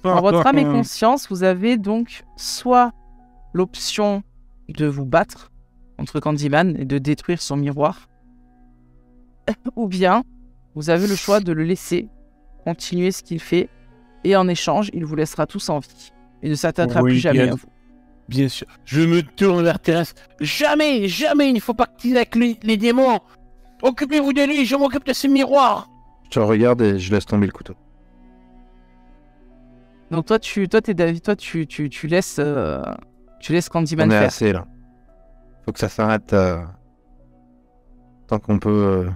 En votre âme et conscience, vous avez donc soit l'option de vous battre contre Candyman et de détruire son miroir, ou bien vous avez le choix de le laisser continuer ce qu'il fait, et en échange, il vous laissera tous en vie et ne s'attaquera plus jamais à vous. Bien sûr. Je me tourne vers Thérèse. Jamais, il ne faut pas qu'il avec les démons. Occupez-vous de lui, je m'occupe de ce miroir. Je te regarde et je laisse tomber le couteau. Donc toi, tu laisses Candyman On est faire. assez là. Faut que ça s'arrête tant qu'on peut.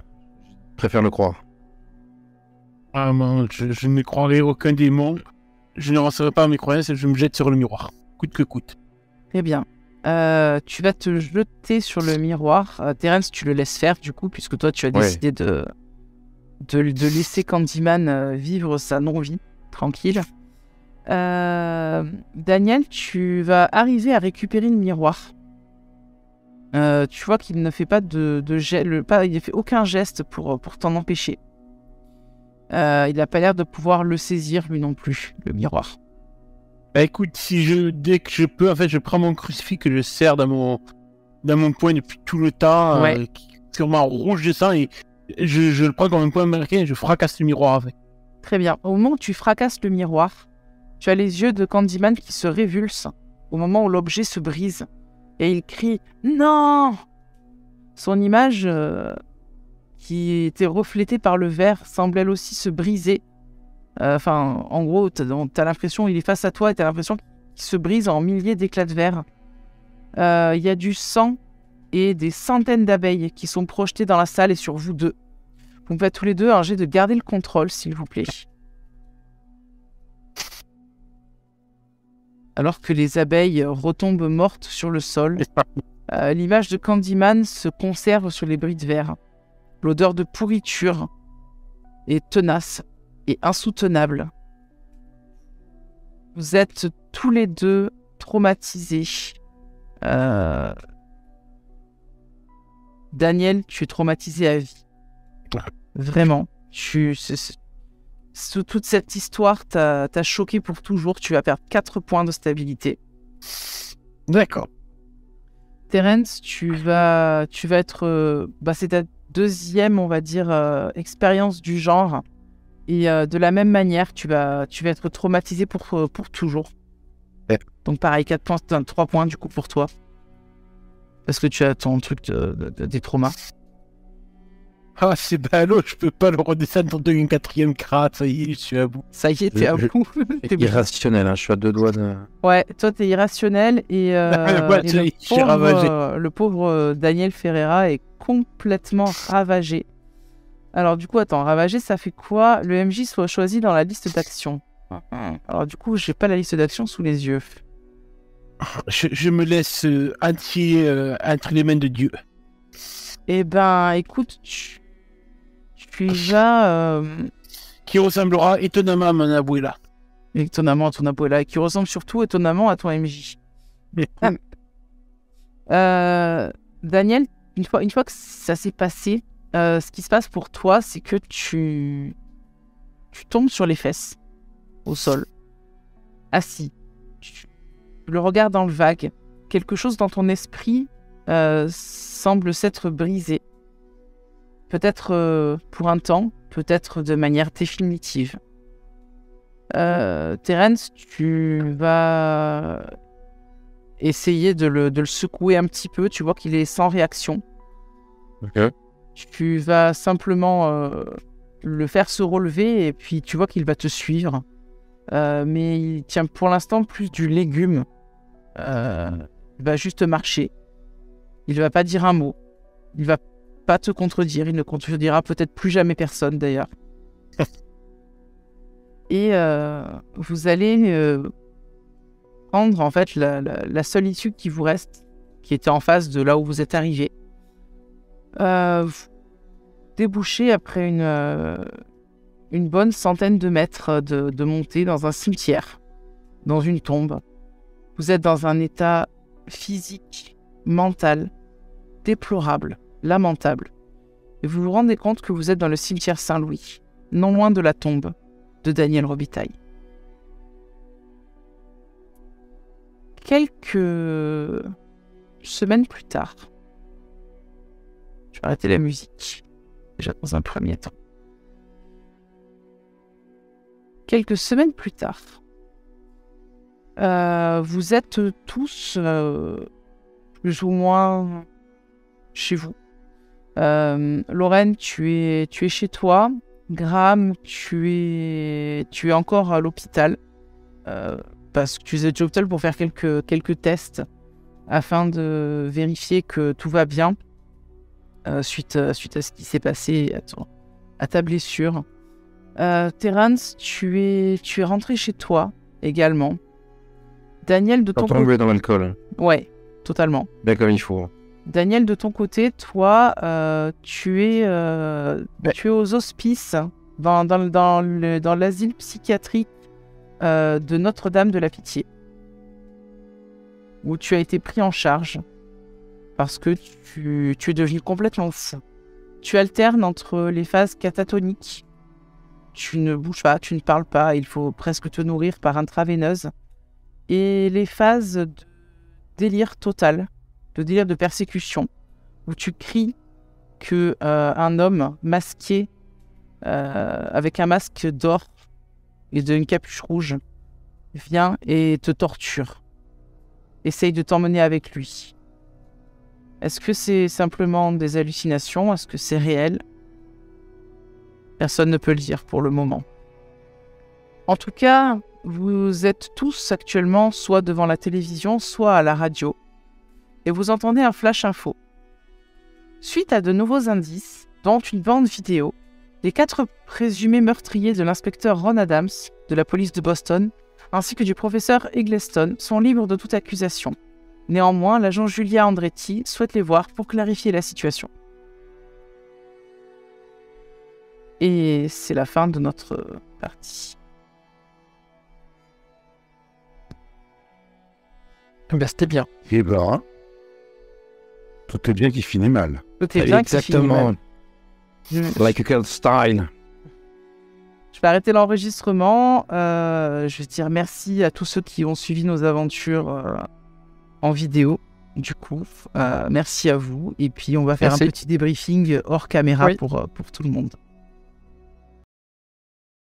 Je préfère le croire. Ah non, je ne croirai aucun démon. Je ne renserai pas mes croyances et je me jette sur le miroir. Coûte que coûte. Très bien. Tu vas te jeter sur le miroir. Terence, tu le laisses faire du coup, puisque toi, tu as décidé de laisser Candyman vivre sa non-vie, tranquille. Daniel, tu vas arriver à récupérer le miroir. Tu vois qu'il ne fait pas il ne fait aucun geste pour t'en empêcher. Il n'a pas l'air de pouvoir le saisir lui non plus, le miroir. Bah écoute, dès que je peux, en fait, je prends mon crucifix que je serre dans mon poing depuis tout le temps, qui est sûrement rouge de sang, et je le prends comme un poing américain et je fracasse le miroir avec. Très bien. Au moment où tu fracasses le miroir, tu as les yeux de Candyman qui se révulsent au moment où l'objet se brise. Et il crie « Non !» Son image, qui était reflétée par le verre, semble elle aussi se briser. En gros, t'as l'impression, il est face à toi et t'as l'impression qu'il se brise en milliers d'éclats de verre. Il y a du sang et des centaines d'abeilles qui sont projetées dans la salle et sur vous deux. Vous faites tous les deux un jet de garder le contrôle, s'il vous plaît. Alors que les abeilles retombent mortes sur le sol, l'image de Candyman se conserve sur les bris de verre. L'odeur de pourriture est tenace et insoutenable. Vous êtes tous les deux traumatisés. Daniel, tu es traumatisé à vie. Vraiment. Toute cette histoire t'a choqué pour toujours. Tu vas perdre 4 points de stabilité. D'accord. Terence, tu vas être... c'est ta deuxième, on va dire, expérience du genre. Et de la même manière, tu vas être traumatisé pour toujours. Ouais. Donc pareil, 4 points, 3 points du coup pour toi. Parce que tu as ton truc des traumas. Ah, c'est ballot, je peux pas le redescendre de une 4e crasse, ça y est, je suis à bout. Ça y est, t'es à bout. T'es Irrationnel, hein, je suis à 2 doigts de... Ouais, toi t'es irrationnel et, et j'ai ravagé. le pauvre Daniel Ferreira est complètement ravagé. Alors du coup, attends, ravagé, ça fait quoi? Le MJ soit choisi dans la liste d'actions. Alors du coup, j'ai pas la liste d'actions sous les yeux. Je me laisse entre les mains de Dieu. Eh ben, écoute, tu vas... Qui ressemblera étonnamment à mon abuela. Étonnamment à ton abuela, et qui ressemble surtout étonnamment à ton MJ. Daniel, une fois que ça s'est passé, ce qui se passe pour toi, c'est que tu tombes sur les fesses, au sol, assis. Tu le regardes dans le vague. Quelque chose dans ton esprit semble s'être brisé. Peut-être pour un temps, peut-être de manière définitive. Terence, tu vas essayer de le secouer un petit peu. Tu vois qu'il est sans réaction. Ok. Tu vas simplement le faire se relever et puis tu vois qu'il va te suivre. Mais il tient pour l'instant plus du légume. Il va juste marcher. Il ne va pas dire un mot. Il va pas te contredire. Il ne contredira peut-être plus jamais personne d'ailleurs. Et vous allez prendre en fait la seule issue qui vous reste, qui était en face de là où vous êtes arrivé. Déboucher après une bonne centaine de mètres de montée dans un cimetière, dans une tombe. Vous êtes dans un état physique, mental, déplorable, lamentable. Et vous vous rendez compte que vous êtes dans le cimetière Saint-Louis, non loin de la tombe de Daniel Robitaille. Quelques semaines plus tard, je vais arrêter la musique, déjà dans un premier temps. Quelques semaines plus tard, vous êtes tous plus ou moins chez vous. Lorraine, tu es chez toi. Graham, tu es encore à l'hôpital parce que tu es à l'hôpital pour faire quelques tests afin de vérifier que tout va bien suite à ce qui s'est passé à ta blessure. Terence, tu es rentré chez toi également. Daniel, de ton côté... Tombé dans l'alcool. Ouais, totalement. Bien comme il faut. Daniel, de ton côté, toi, tu es aux hospices dans l'asile psychiatrique de Notre-Dame de la Pitié, où tu as été pris en charge parce que tu es devenu complètement fou. Tu alternes entre les phases catatoniques, tu ne bouges pas, tu ne parles pas, il faut presque te nourrir par intraveineuse, et les phases de délire total, de délire de persécution, où tu cries que un homme masqué avec un masque d'or et d'une capuche rouge vient et te torture. Essaye de t'emmener avec lui. Est-ce que c'est simplement des hallucinations? Est-ce que c'est réel? Personne ne peut le dire pour le moment. En tout cas, vous êtes tous actuellement soit devant la télévision, soit à la radio. et vous entendez un flash info. Suite à de nouveaux indices, dont une bande vidéo, les 4 présumés meurtriers de l'inspecteur Ron Adams de la police de Boston, ainsi que du professeur Eggleston, sont libres de toute accusation. Néanmoins, l'agent Julia Andretti souhaite les voir pour clarifier la situation. Et c'est la fin de notre partie. Ben, c'était bien. Eh ben, tout est bien qui finit mal. Tout est bien qui finit mal. Like a girl style. Je vais arrêter l'enregistrement. Je vais dire merci à tous ceux qui ont suivi nos aventures en vidéo. Du coup, merci à vous. Et puis, on va faire un petit débriefing hors caméra pour tout le monde.